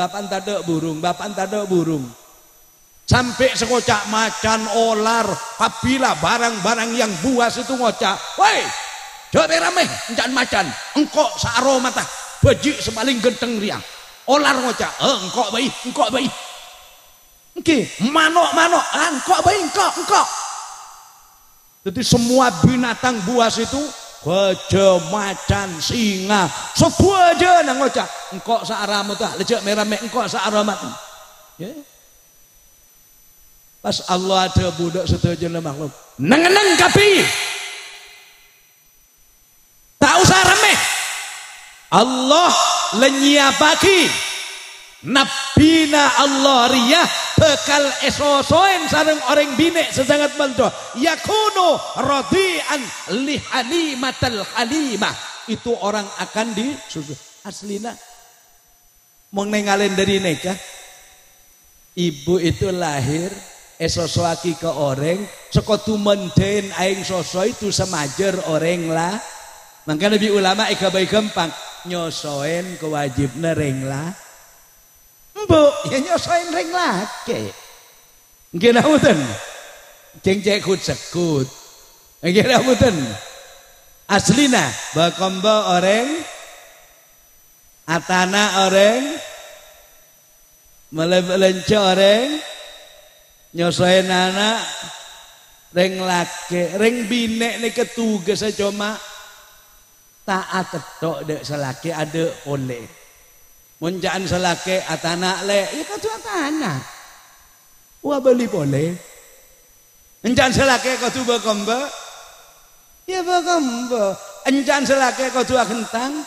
sampai sekocak macan olar apabila barang-barang yang buas itu ngocak woi coba ramai encan macan engkau searoma tah baju sepaling genteng ria olar ngocak engkau bayi oke manok engkau bayi engkau jadi semua binatang buas itu gajah macan singa sebuah aja nang ngocak engkau searoma tah lecek merame engkau searoma ya pas Allah ada budak setuju makhluk neng kapi tak usah remeh Allah lenyiapaki nabina Allah riyah bekal esosoen sareng orang bine sesangat baldo yakunu radian li halimatal halimah itu orang akan disusu aslina mau nengalin dari neka ibu itu lahir esosoaki ke orang sekotu menden aing soso itu semajer orang lah maka lebih ulama ikabai gampang nyosoen kewajibna reng lah mbok ya nyosoen reng laki nggih namutan cengcek kut sekut nggih namutan aslina bakomba orang atana orang melelenco orang nyosoin anak reng laki reng bine nih ketugas cuma taat tok dek selaki ada oleh munjaan selaki atana le ya kau atana wah beli boleh encan selaki kau tu berkomba ya berkomba encan selaki kau tu kentang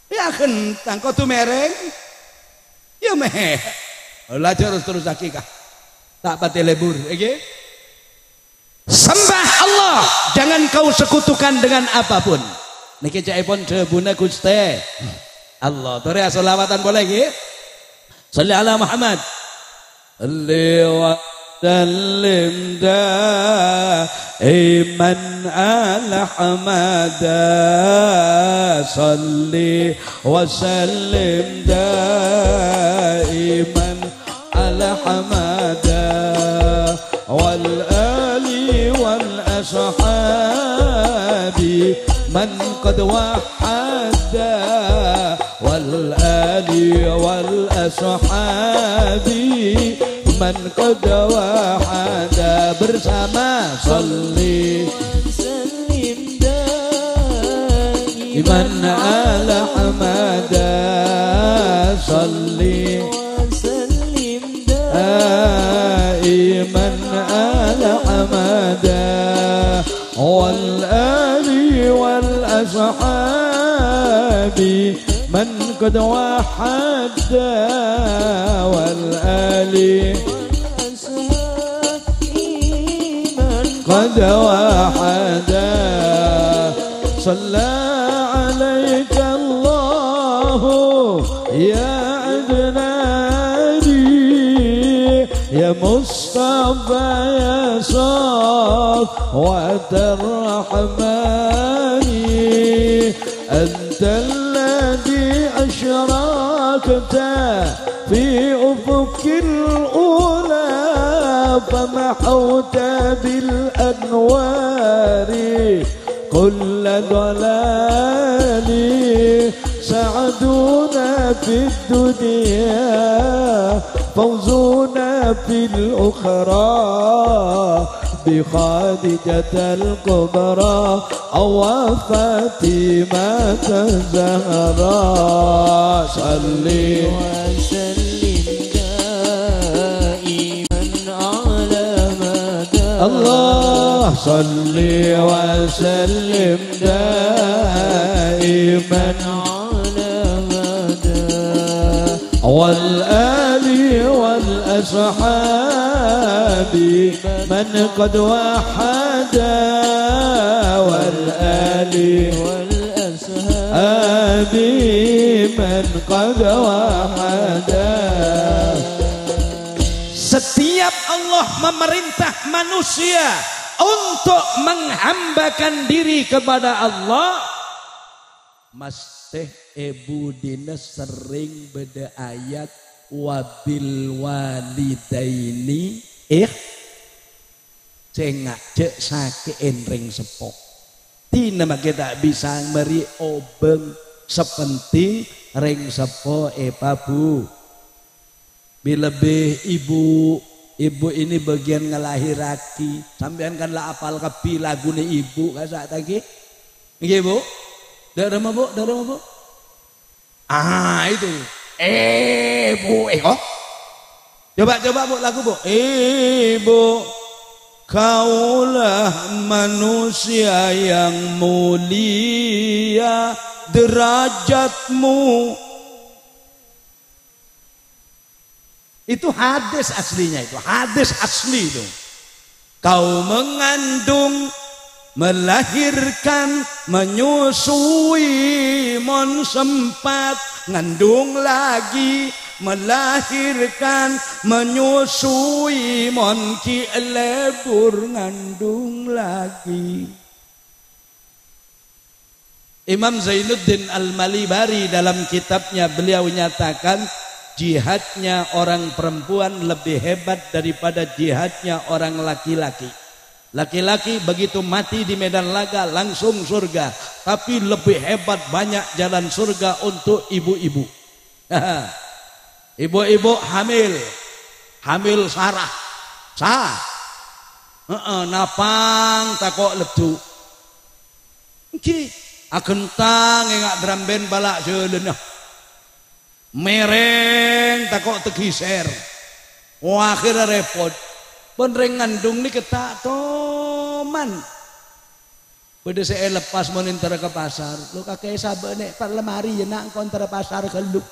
ya kentang kau tu mereng ya meh lah terus akikah tak pati lebur okay? Sembah Allah jangan kau sekutukan dengan apapun niki caipun debuna Gusti Allah tore selawatan boleh nggih sholli ala Muhammad alli wa sallim daiman ala hamada sholli wa sallim daiman ala hamada wal ali wal ashabi man qad wahada والآل والأصحاب من قد وحد bersama صلي وسلم دائما على حمد صلي وسلم دائما على حمد والآل والأصحاب من قد وحد والآل قد وحد صلى عليك الله يا عدناني يا مصطفى يا صفوة الرحمن أنت الذي أشرقت في أفق الأولى فمحوت بالأنوار كل ضلال سعدنا في الدنيا فوزنا في الأخرى بخادجة الكبرى أو فاطمة الزهراء صلي وسلم دائما على مدى الله صلي وسلم دائما على مدى والآل والأصحاب من قد وحد والآل والأصحاب من قد وحد. Setiap Allah memerintah manusia untuk menghambakan diri kepada Allah, Mas teh ibu dina sering beda ayat wabil walidaini cengak cek sake enring sepok tina make tak bisa meri obeng sepenting ring sepo pabu bilebih ibu ini bagian ngelahiraki sampean kan lah apal kepi lagune ibu kasak tadi nggih Bu darah Bu itu Bu oh coba Bu lagu Bu ibu kaulah manusia yang mulia derajatmu. Itu hadis aslinya, itu hadis asli itu. Kau mengandung, melahirkan, menyusui, mon sempat ngandung lagi, melahirkan, menyusui, mon ki lebur ngandung lagi. Imam Zainuddin Al-Malibari dalam kitabnya beliau nyatakan jihadnya orang perempuan lebih hebat daripada jihadnya orang laki-laki. Laki-laki begitu mati di medan laga langsung surga, tapi lebih hebat banyak jalan surga untuk ibu-ibu. Ibu-ibu hamil sarah, napang takok ledu. Iki agentang engak dramben balak jeuleunah. Mereng takok tegiser. Akhirnya repot. Penreng ngandung ni ketak toman. Pada saya lepas menintara ke pasar. Lu kakek sabar nek par lemari ya nak engkau antara pasar keluk.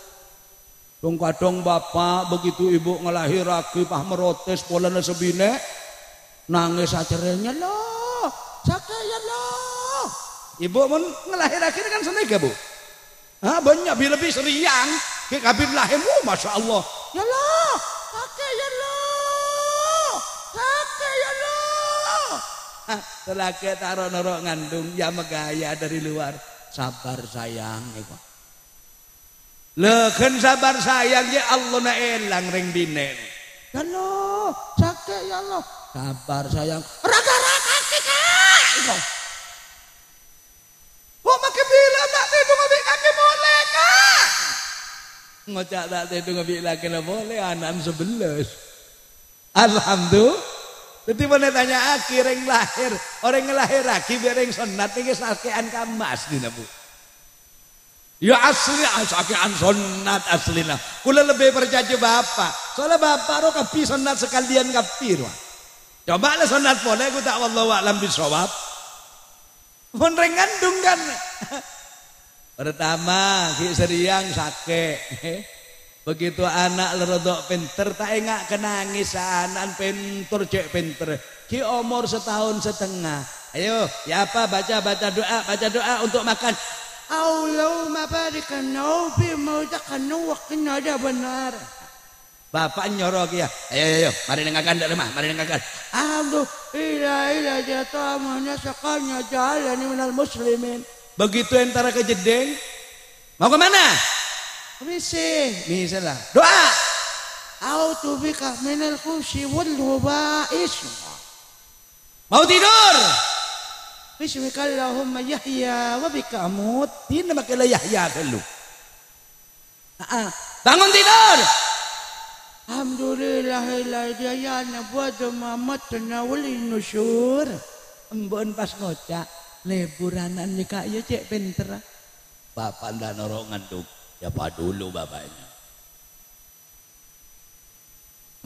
Dong kadang bapak begitu ibu ngelahirake pah merotes polana sebine nangis acaranya loh sakit ya loh. Ibu mun ngelahirake kan senega Bu. Banyak lebih seriang ke kabir lahir. Masya Allah ya loh kakek ya loh kakek ya loh. Setelah kita taruh ngandung ya megaya dari luar sabar sayang iko. Leken sabar sayang ya Allah na elang ring binen. Ya loh sakit ya loh sabar sayang raga-raga kita iko. Oh makin bilang nak tidur ngabik kaki boleh kak. Ngocak tak itu ngebila kena boleh anak 11. Alhamdulillah. Jadi mana tanya akhir yang lahir, orang yang lahir lagi bereng sunat ini sakean kamas dina Bu. Ya asli sakean sunat aslina. Kula lebih percaya bapak. Soalnya bapak ro kapi sunat sekalian kapi ro. Coba lah sunat boleh ku tak wallahu a'lam bisawab. Mun reng ngandung kan. Pertama ki seriang sake. Begitu anak lerodok pinter tak engak kenangis anak pinter cek pinter ki umur 1,5 tahun. Ayo ya apa baca doa untuk makan. Allahumma barikanna fi maudakanna wa qina benar. Bapak nyorok ya. Ayo mari nengakan dak lemah mari nengakan. Allahu ila jata mana sakanya jalani minal muslimin. Begitu antara kejedeng mau ke mana? Misalnya doa a'udzu bika minal khusyyi wal hubais. Mau tidur bismikallahumma yahya wa bika amut. Tin makilah yahya dulu. Bangun tidur alhamdulillahilladzi buat mamatna wal nusyur. Embon pas ngocak leburanan nikah ya cek pinter. Bapak ndak norok ngandung. Siapa dulu bapaknya?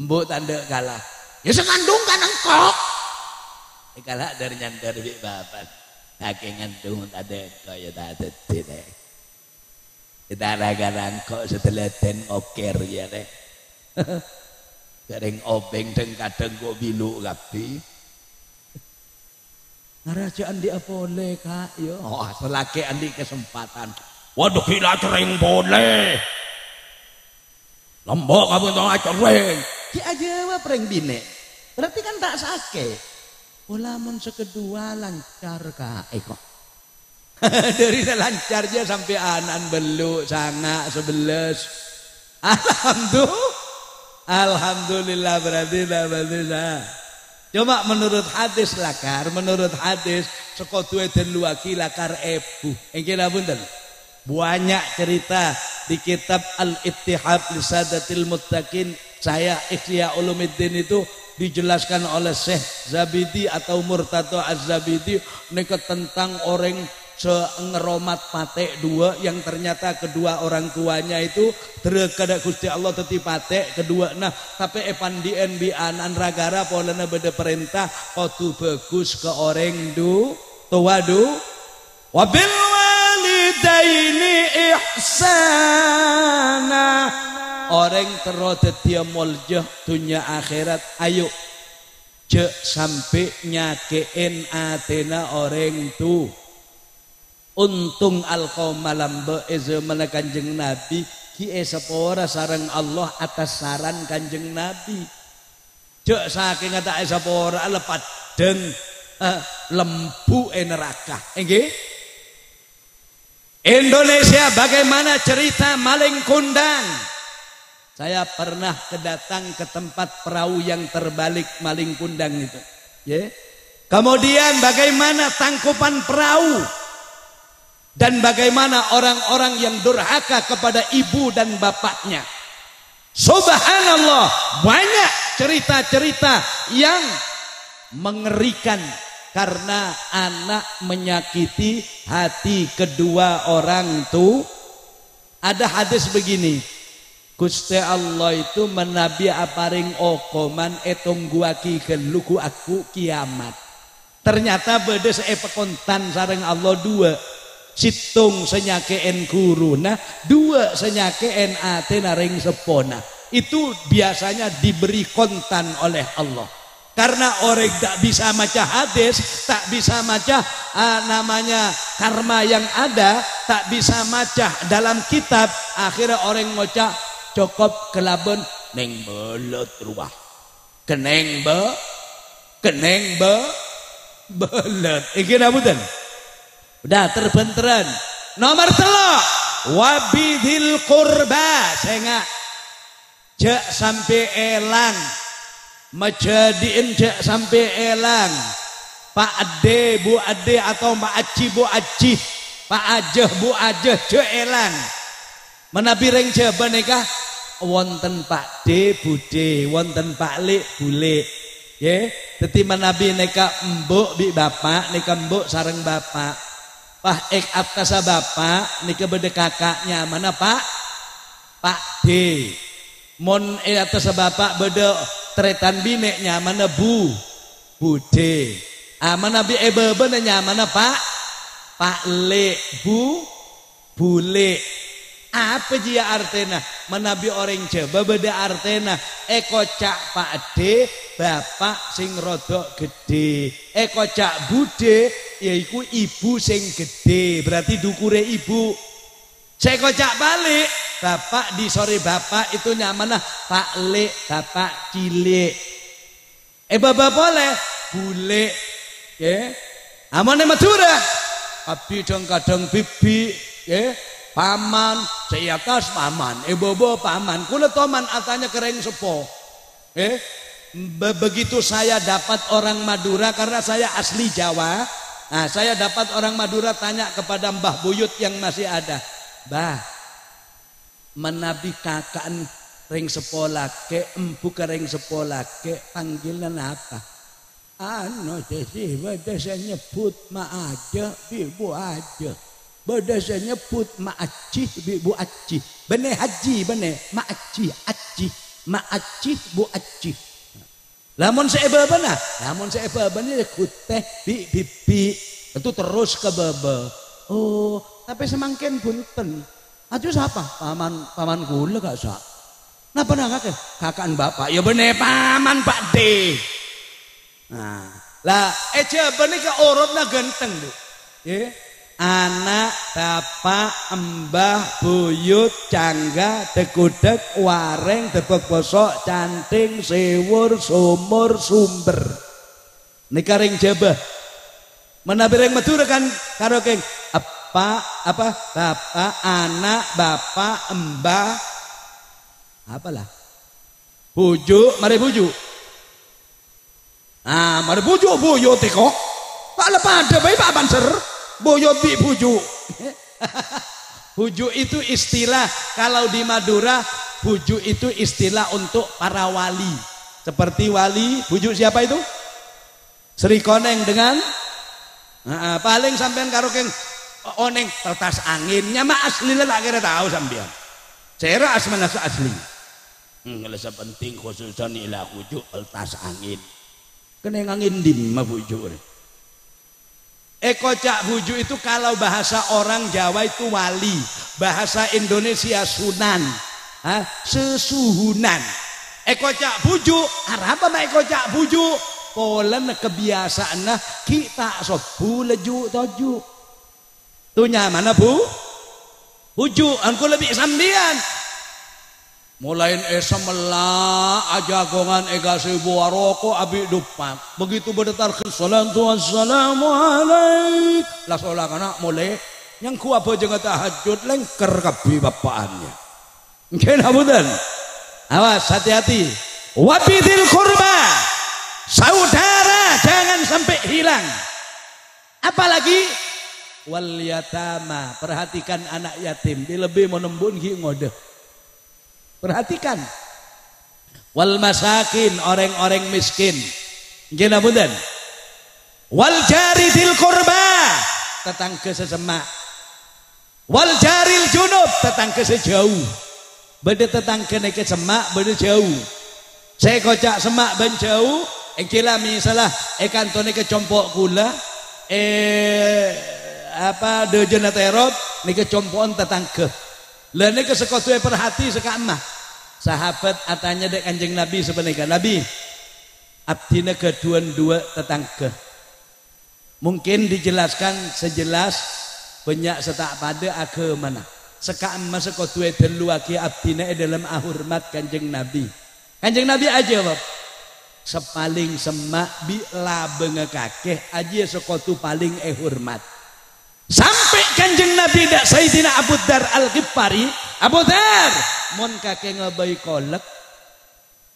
Mbok tanda kalah. Ya sekandung kan engkau. Kalah dari nyandar bi bapak. Saking ngandung tanda engkau ya tak detik deh. Kita gara-gara engkau setelah den oker ya deh. Garing obeng dan kadang kok bilu kapi. Ngarajaan dia boleh kak. Yo, selaki andi kesempatan. Waduh gila cering boleh. Lombok kamu tau cering. Ki aja mah pering bine. Berarti kan tak sakit. Olamun sekedua lancar kak kok. Dari lancarnya sampai anak beluk sanga 11. Alhamdulillah berarti dah bisa. Cuma menurut hadis lakar, menurut hadis sekotue den luaki lakar ebu. Engke punten. Banyak cerita di kitab Al-Ittihab li Sadatil Muttaqin. Saya Ihya Ulumuddin itu dijelaskan oleh Syekh Zabidi atau Murtado Az-Zabidi neka tentang orang ngeromat patek dua yang ternyata kedua orang tuanya itu terkada Gusti Allah teti patek kedua. Nah tapi epandien bi anan ragara polana beda perintah kotu bagus ke orang tua wabil walidaini ihsana. Orang terodet dia moljah dunia akhirat. Ayo je sampai nyakein atena orang tu. Untung alqaumalam be'ezemana kanjeng Nabi ki esapora sareng Allah atas saran kanjeng Nabi. Je saking kata esapora lepat deng lembu neraka. Nggih. Indonesia bagaimana cerita maling kundang? Saya pernah kedatang ke tempat perahu yang terbalik maling kundang itu. Ya. Kemudian bagaimana tangkupan perahu dan bagaimana orang-orang yang durhaka kepada ibu dan bapaknya. Subhanallah, banyak cerita-cerita yang mengerikan karena anak menyakiti hati kedua orang tu. Ada hadis begini. Gusti Allah itu menabi aparing okoman etongguaki keluku aku kiamat. Ternyata bedes epekontan sareng Allah dua. Situng senyakeen kuruna, dua senyakeen atena ring sepona. Itu biasanya diberi kontan oleh Allah. Karena orang tak bisa maca hadis, tak bisa maca namanya karma yang ada, tak bisa maca dalam kitab. Akhirnya orang ngoca cokop kelaben neng belet ruah. Keneng belet. Iki namutan. Udah terbenteran. Nomor 3 wabidil qurba. Senga cek sampai elang majadiin cek sampai elang. Pak ade bu ade atau mbak aci bu aci, pak ajeh bu ajeh cek elang. Menabi ring jaba nika wonten Pak D Bude, wonten Pak Le Bule. Nggih, dadi menabi nika mbok bi bapak, nika mbok sareng bapak. Pah ek atas bapak nika bede kakaknya mana Pak? Pak D. Mon atas bapak bede tretan bineknya mana Bu? Bude. Mana bi ebebe mana Pak? Pak Le Bu Bule. Apa dia artena? Menabi orang Jawa beda artena. Kocak Pak D bapak sing rodok gede. Kocak Bude yaiku ibu sing gede. Berarti dukure ibu. Saya kocak balik bapak di sore bapak itu nyamana Pak Le bapak cilik. Bapak boleh Bule. Ya. Amane Madura. Abi dong kadang bibi. Ya. Paman, saya atas paman, bobo paman, kula toman atanya kering sepo. Begitu saya dapat orang Madura karena saya asli Jawa. Nah, saya dapat orang Madura tanya kepada Mbah Buyut yang masih ada. Mbah, menabi kakaan ring sepolah ke empu kering sepolah ke panggilan apa? Anu sih, saya nyebut ma aja, ibu aja. Bada saya nyebut mak acih bu acih. Bene haji bene mak acih acih. Mak acih bu acih. Lamun saya babana, lamun saya babana kuteh bi bibi. Itu terus ke baba. Oh, tapi semangkin punten. Aduh siapa? Paman kula gak sak. Napa nak kakek? Kakaan bapak. Ya bene paman Pak D. Nah, lah eja bene ke orobna genteng bu. Ya. Anak, bapak, embah, buyut, cangga, dekudek, wareng, debek bosok, canting, sewur, sumur, sumber. Nika ring Jawa. Menabi ring Madura kan karo keng apa bapak, anak, bapak, embah, apalah. Bujuk, mari bujuk. Ah, mari bujuk buyut kok. Tak lepas ada bayi Pak Banser. Boyo bi bujuk. Bujuk itu istilah kalau di Madura, bujuk itu istilah untuk para wali. Seperti wali, bujuk siapa itu? Sri Koneng dengan paling sampean karo keng oneng kertas anginnya mah asli lah akhirnya tahu sampean. Saya asmana asli. Ngelesa penting khususan ilah bujuk kertas angin. Kena angin dim mah bujuk. Kocak buju itu kalau bahasa orang Jawa itu wali, bahasa Indonesia sunan, sesuhunan. Kocak buju, apa mak kocak buju? Polen kebiasaan kita sobu leju toju. Tunya mana bu? Buju, aku lebih sambian. Mulain melah ajagongan ega sebu waroko abi dupak. Begitu berdetar ke salatu wassalamu alaik. Lah sholat anak mulai yang ku apa jangan tahajud lengker kabi bapaannya. Mungkin abudan. Awas hati-hati. Wabidil kurba. Saudara jangan sampai hilang. Apalagi wal yatama. Perhatikan anak yatim. Dia lebih menembun ngode. Perhatikan. Wal masakin, orang-orang miskin. Gina bundan. Wal jari dil kurba, tetangga sesemak. Wal jaril junub, tetangga sejauh. Beda tetangga neke semak, beda jauh. Saya kocak semak ben jauh. Engkila misalah kantone ke compok gula. Dejena terop neke compon tetangga. Lah neke sekotu perhati sekamah. Sahabat atanya dek Kanjeng Nabi sebenarnya Nabi abdina kedua-dua tetangga. Mungkin dijelaskan sejelas banyak setak pada agama. Sekamah sekotu telu aki abdina dalam ahurmat Kanjeng Nabi. Kanjeng Nabi aja bab. Sepaling semak bi labeng kakeh aja sekotu paling hormat. Sampai Kanjeng Nabi dak Sayyidina Abu Dar Al-Ghifari, Abu Dar mon kakek ngabai kolek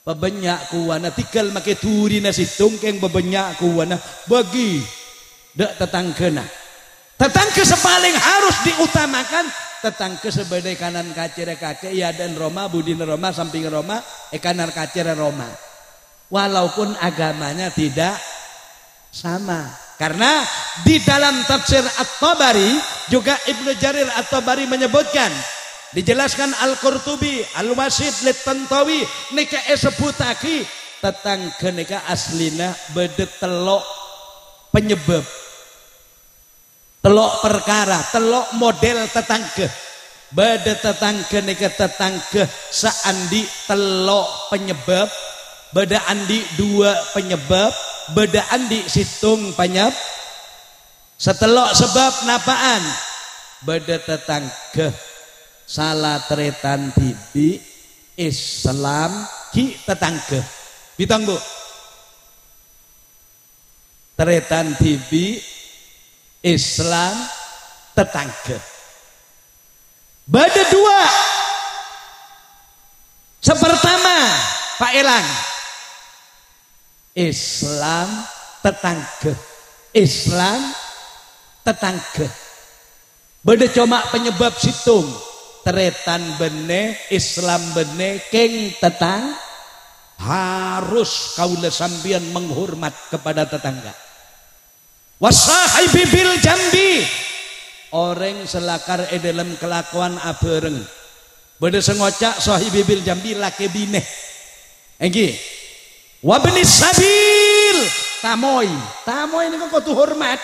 bebenyak kuwana tikal make turi nasi tungkeng bebenyak kuwana bagi dak tetangkena. Tetangga sepaling harus diutamakan tetangke sebedai kanan kacire kake iya dan Roma budin Roma samping Roma kanan kacire Roma walaupun agamanya tidak sama karena di dalam tafsir At-Tabari juga Ibnu Jarir At-Tabari menyebutkan dijelaskan Al-Qurtubi Al-Wasid Lit-Tantawi nika sebutaki tetangke nika aslina bede telok penyebab telok perkara telok model tetangke beda tetangke nika tetangke seandi telok penyebab beda andi dua penyebab beda andi situng penyebab setelok sebab napaan beda tetangke salah tretan tibi Islam ki tetangke bitang bu tretan tibi Islam tetangga bada dua sepertama Pak Elang Islam tetangga Islam tetangga bada cuma penyebab situng teretan bene Islam bene keng tetang harus kaula sambian menghormat kepada tetangga wasahibi bil jambi orang selakar dalam kelakuan abereng beda sengocak sahibi bil jambi laki bine enggi wabni sabil tamoy ini kok tu hormat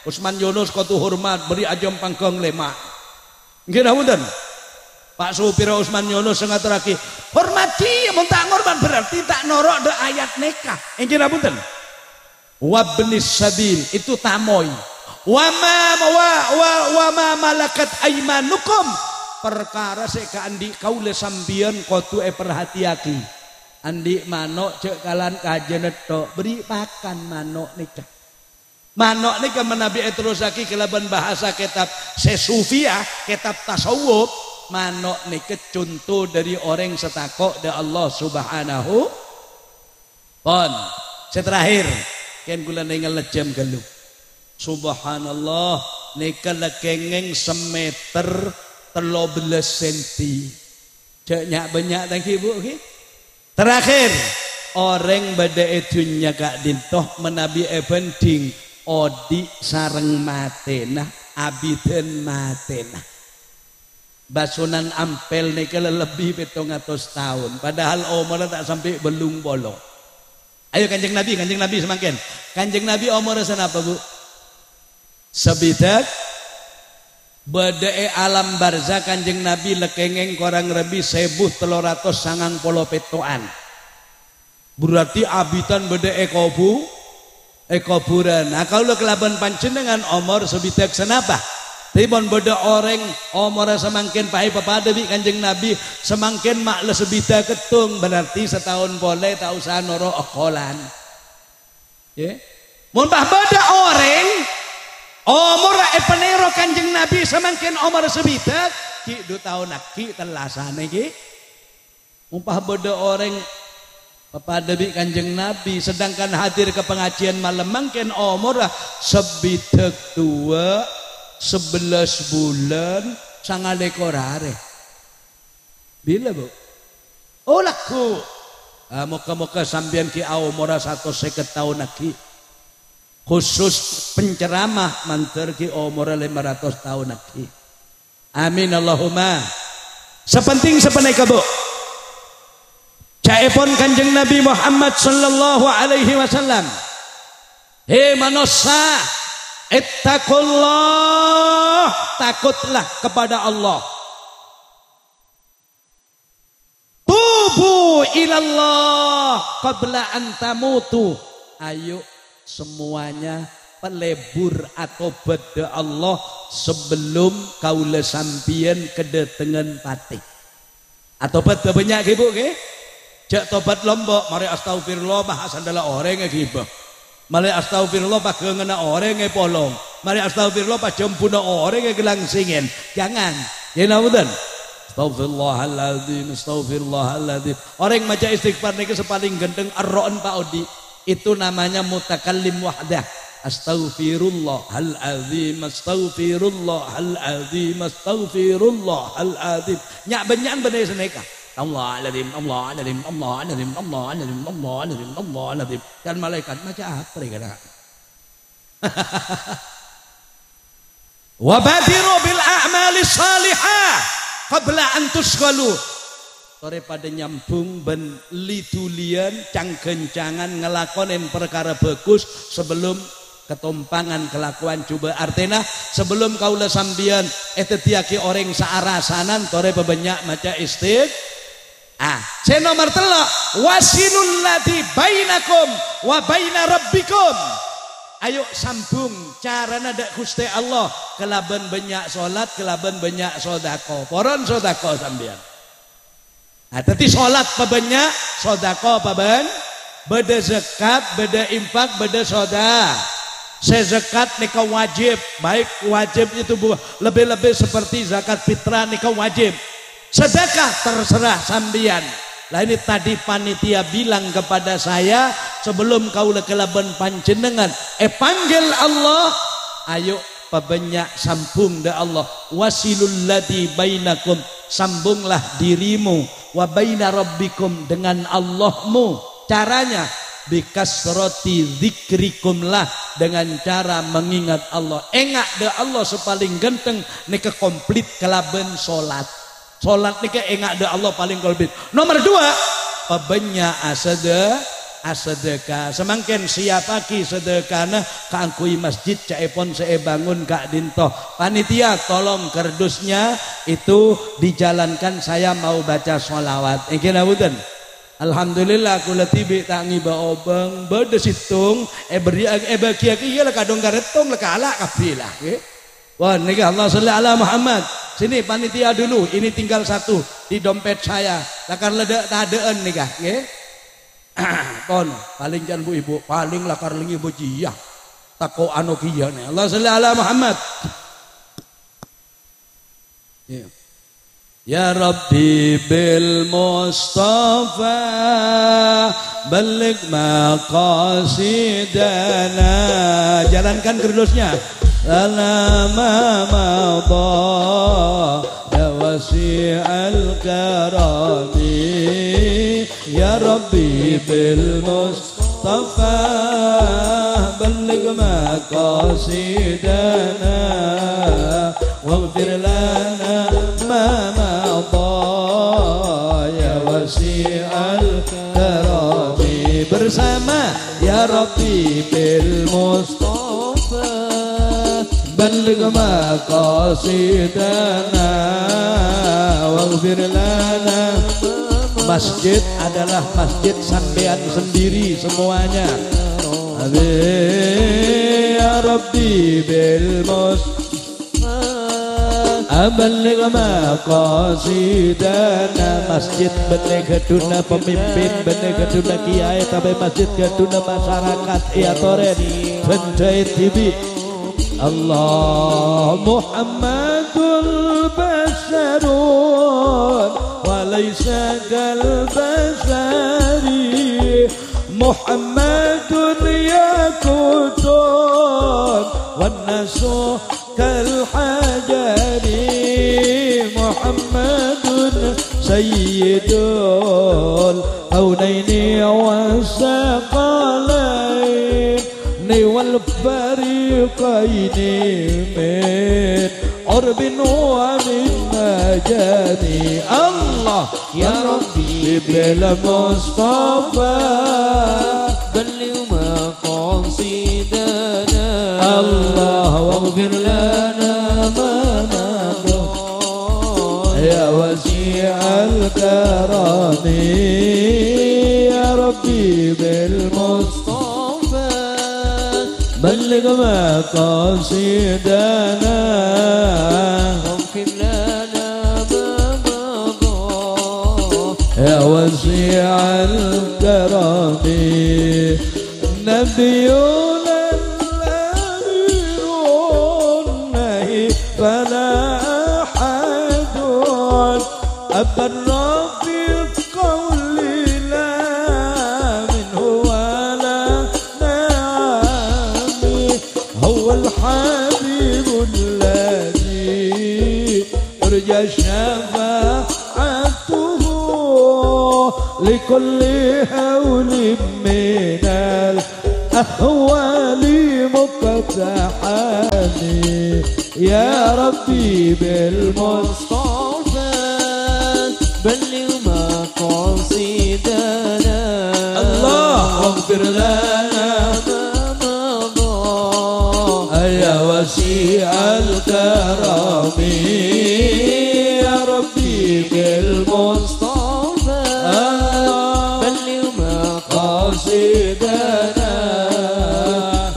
Usman Yunus kok tu hormat beri ajam pangkong lema enggi namudan Pak Supir Usman Yunus ngaturake hormati mun tak ngorban berarti tak norok de ayat nikah enggi namudan wabnis sabil itu tamoy wama malakat aimanukum perkara seka andi kaule sambian kotu perhatiaki andi manok cek kalan kajenet tok beri pakan manok nikah menabi terusaki kelaban bahasa kitab sesufia kitab tasawuf manok nikah contoh dari orang setakok da Allah subhanahu pon terakhir ken kula ningal jam galuh subhanallah nika lekengeng semeter 13 senti cek nyak banyak tangki ibu okay? Terakhir orang bada etunya kak dintoh menabi ebending odi sareng matena abiden matena basunan ampel nika lebih 700 tahun padahal umur tak sampai belum bolong. Ayo kanjeng Nabi semakin. Kanjeng Nabi umur apa bu? Sebidak badae alam barza kanjeng Nabi lekengeng korang rebi 1390 petoan. Berarti abitan badae kuburan. Nah kalau kelaban panjenengan umur sebidak senapa? Ribon beda orang umur semakin pai pepada bi kanjeng Nabi semakin makle sebida ketung berarti setahun boleh tak usah noro okolan. Ya, mun beda orang umur penero kanjeng Nabi semakin umur sebida ki 2 tahun ki telasane ki. Mumpah beda orang pepada bi kanjeng Nabi sedangkan hadir ke pengajian malam mangken umur sebidak 11 bulan sangat dekorare. Bila bu? Oh laku. Moga-moga sambian ki umur 150 tahun lagi. Khusus penceramah manter ki umur 500 tahun lagi. Amin Allahumma. Sepenting sepeneka bu. Caepon kanjeng Nabi Muhammad sallallahu alaihi wasallam. Hei manusia. Ittaqullah, takutlah kepada Allah. Tubu ilallah qabla an tamutu. Ayo semuanya pelebur atau beda Allah sebelum kaula sampian kedatangan pati. Atau beda banyak ibu ke? Jak tobat lombok, mari astagfirullah bahas adalah orang yang gibah. Mari astagfirullah pak ngena orang yang polong. Mari astagfirullah pak jempuna orang yang gelangsingen. Jangan. Ya namudan. Astagfirullahaladzim. Orang maca istighfar niki sepaling gendeng ar-ro'an Pak Odi. Itu namanya mutakallim wahdah. Astaghfirullahal azim, astaghfirullahal azim, astaghfirullahal azim. Nyak benyan bener seneka. Allah alazim, Allah alazim, Allah alazim, Allah alazim, Allah alazim, Allah alazim. Dan malaikat macam apa mereka? Wa badiru bil a'mali salihah qabla an tusghalu. Sore pada nyambung ben litulian cangkencangan ngelakonin perkara bagus sebelum ketumpangan kelakuan coba artinya sebelum kaula sambian tetiaki orang saarasanan tore bebanyak maca nomor 3 wasilul ladzi bainakum wa baina rabbikum. Ayo sambung carana dak Gusti Allah kelaban banyak salat kelaban banyak sedekah poron sedekah sambian. Tadi sholat pabanyak, sodako paban, beda zakat, beda infak, beda soda. Sezakat nikah wajib, baik wajib itu lebih-lebih seperti zakat fitrah nikah wajib. Sedekah terserah sambian. Lah ini tadi panitia bilang kepada saya sebelum kau lekelaban panjenengan, panggil Allah, ayo pabanyak sambung da Allah. Wasilul ladzi bainakum, sambunglah dirimu wa baina rabbikum dengan Allahmu. Caranya bikasroti dzikrikum lah, dengan cara mengingat Allah. Engak de Allah sepaling genteng nika komplit kelaben salat. Salat nika engak de Allah paling komplit. Nomor 2 pabenya sedekah. Semangken siapaki sedekahna kaangkui masjid caepon saya bangun kak dintoh. Panitia tolong kerdusnya itu dijalankan, saya mau baca sholawat. Ingin abutan. Alhamdulillah kula tibi tak ngiba obeng bede situng beri bakia lah kadong karetong lah kalah kapilah. Wah nika Allah sholli ala Muhammad. Sini panitia dulu, ini tinggal 1 di dompet saya. Lakar ledak tadean nika, nggih. Ton paling jangan bu ibu paling lakar lengi bojiyah tako anu kieu ne Allah sholli ala Muhammad. Ya Rabbi bil Mustafa balik maqasidana. Jalankan kerdusnya. Lama madha ya wasi'al karami. Ya Rabbi bil Mustafa balligh maqasidana waghfir lana ma madha ya wasi'al karami. Bersama ya Rabbi bil Mustafa balligh maqasidana waghfir lana. Masjid adalah masjid sampean sendiri semuanya. Ya Rabbi bil Mustafa balligh maqasidana. Masjid bener keduna pemimpin, bener keduna kiai, tapi masjid keduna masyarakat ya toren penjahit TV. Allah Muhammadul basharun walaysa kal bashari. Muhammadun yakutun wan nasu kal hajari. Muhammadun sayyidul kaunaini wasaqalain wal fariqaini min urbin wa min majani. Allah ya Rabbi bil Mustafa balligh maqasidana. Allah waghfir lana ma madha ya wasi'al karami. Ya Rabbi bil Mustafa balligh maqasidana waghfir lana ma madha ya wasi'al karami. Nabiyuna al-amirun nahi fala ahadun abarra fil qawli la minhu wala na'ami. لكل هول من الأهوال مقتحمي يا ربي بالمصطفى بلغ مقاصدنا الله اغفر لنا يا وسيع الكرم يا ربي بالمصطفى بلغ مقاصدنا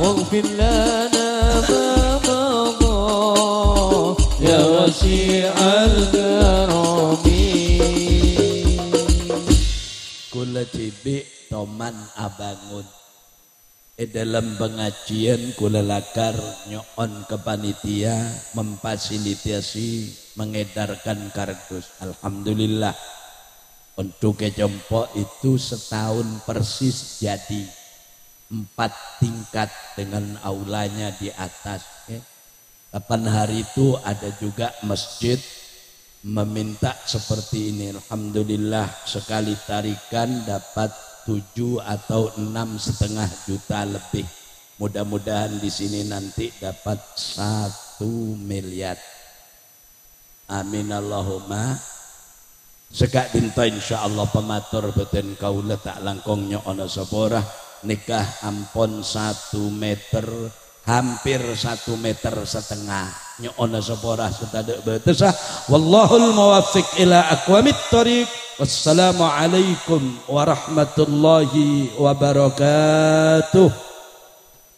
واغفر لنا ما مضى يا وسيع الكرم kula cibik toman abangun dalam pengajian kula lakar nyoon ke panitia memfasilitasi mengedarkan kardus. Alhamdulillah untuk kecempok itu setahun persis jadi 4 tingkat dengan aulanya di atas. Kapan hari itu ada juga masjid meminta seperti ini. Alhamdulillah sekali tarikan dapat 7 atau 6,5 juta lebih. Mudah-mudahan di sini nanti dapat 1 miliar. Amin Allahumma. Sekak dinta insyaallah pematur beten kaula tak langkong nyoona saporah nikah ampon 1 meter hampir 1,5 meter nyoona saporah setadek betesah wallahul muwaffiq ila aqwamit thoriq. Wassalamualaikum warahmatullahi wabarakatuh.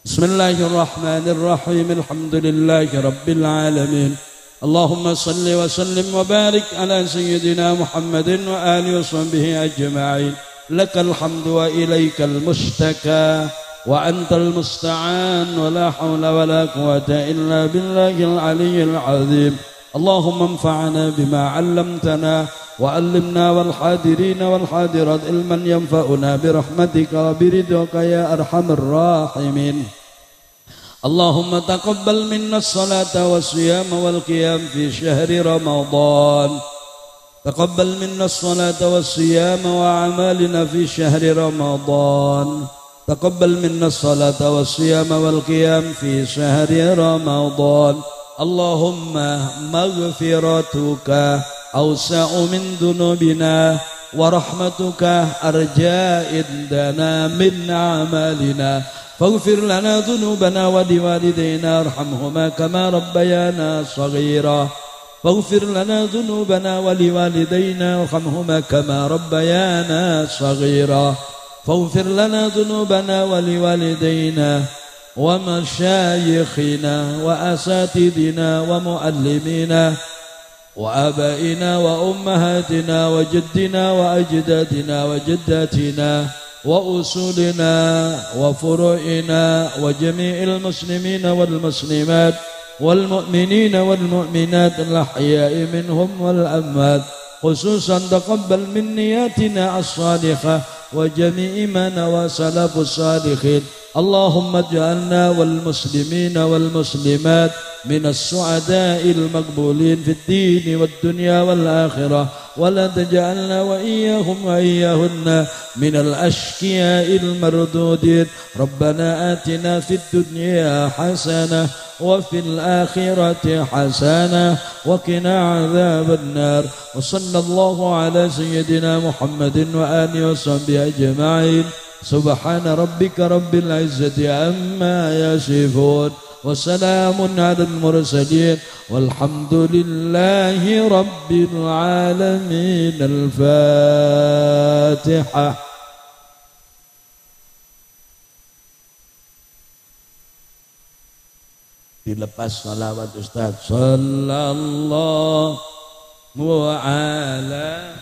Bismillahirrahmanirrahim. Alhamdulillahi rabbil alamin. Allahumma salli wa sallim wa barik ala sayyidina Muhammadin wa alihi wa sahbihi ajma'in. Lakal hamdu wa ilaikal mustaka wa antal musta'an wa la hawla wa la quwata illa billahil aliyyil azim. Allahumma anfa'na bima 'allamtana وعلمنا والحاضرين والحاضرات علما ينفعنا برحمتك وبرضاك يا أرحم الراحمين. اللهم تقبل منا الصلاة والصيام والقيام في شهر رمضان. تقبل منا الصلاة والصيام وأعمالنا في شهر رمضان. تقبل منا الصلاة والصيام والقيام في شهر رمضان. اللهم مغفرتك أوسع من ذنوبنا ورحمتك أرجى عندنا من أعمالنا فاغفر لنا ذنوبنا ولوالدينا ارحمهما كما ربيانا صغيرا. فاغفر لنا ذنوبنا ولوالدينا ارحمهما كما ربيانا صغيرا. فاغفر لنا ذنوبنا ولوالدينا ومشايخنا وأساتذنا ومعلمينا وآبائنا وأمهاتنا وجدنا وأجدادنا وجداتنا وأصولنا وفروعنا وجميع المسلمين والمسلمات والمؤمنين والمؤمنات الأحياء منهم والأموات. خصوصا تقبل من نياتنا الصالحة وجميع ما نوى سلف الصالحين. اللهم اجعلنا والمسلمين والمسلمات من السعداء المقبولين في الدين والدنيا والآخرة ولا تجعلنا وإياهم وإياهن من الأشقياء المردودين. ربنا آتنا في الدنيا حسنة وفي الآخرة حسنة وقنا عذاب النار. وصلى الله على سيدنا محمد وآله وصحبه أجمعين. سبحان ربك رب العزة عما يصفون وسلام على المرسلين والحمد لله رب العالمين. الفاتحة. Dilepas salawat Ustaz. Sallallahu ala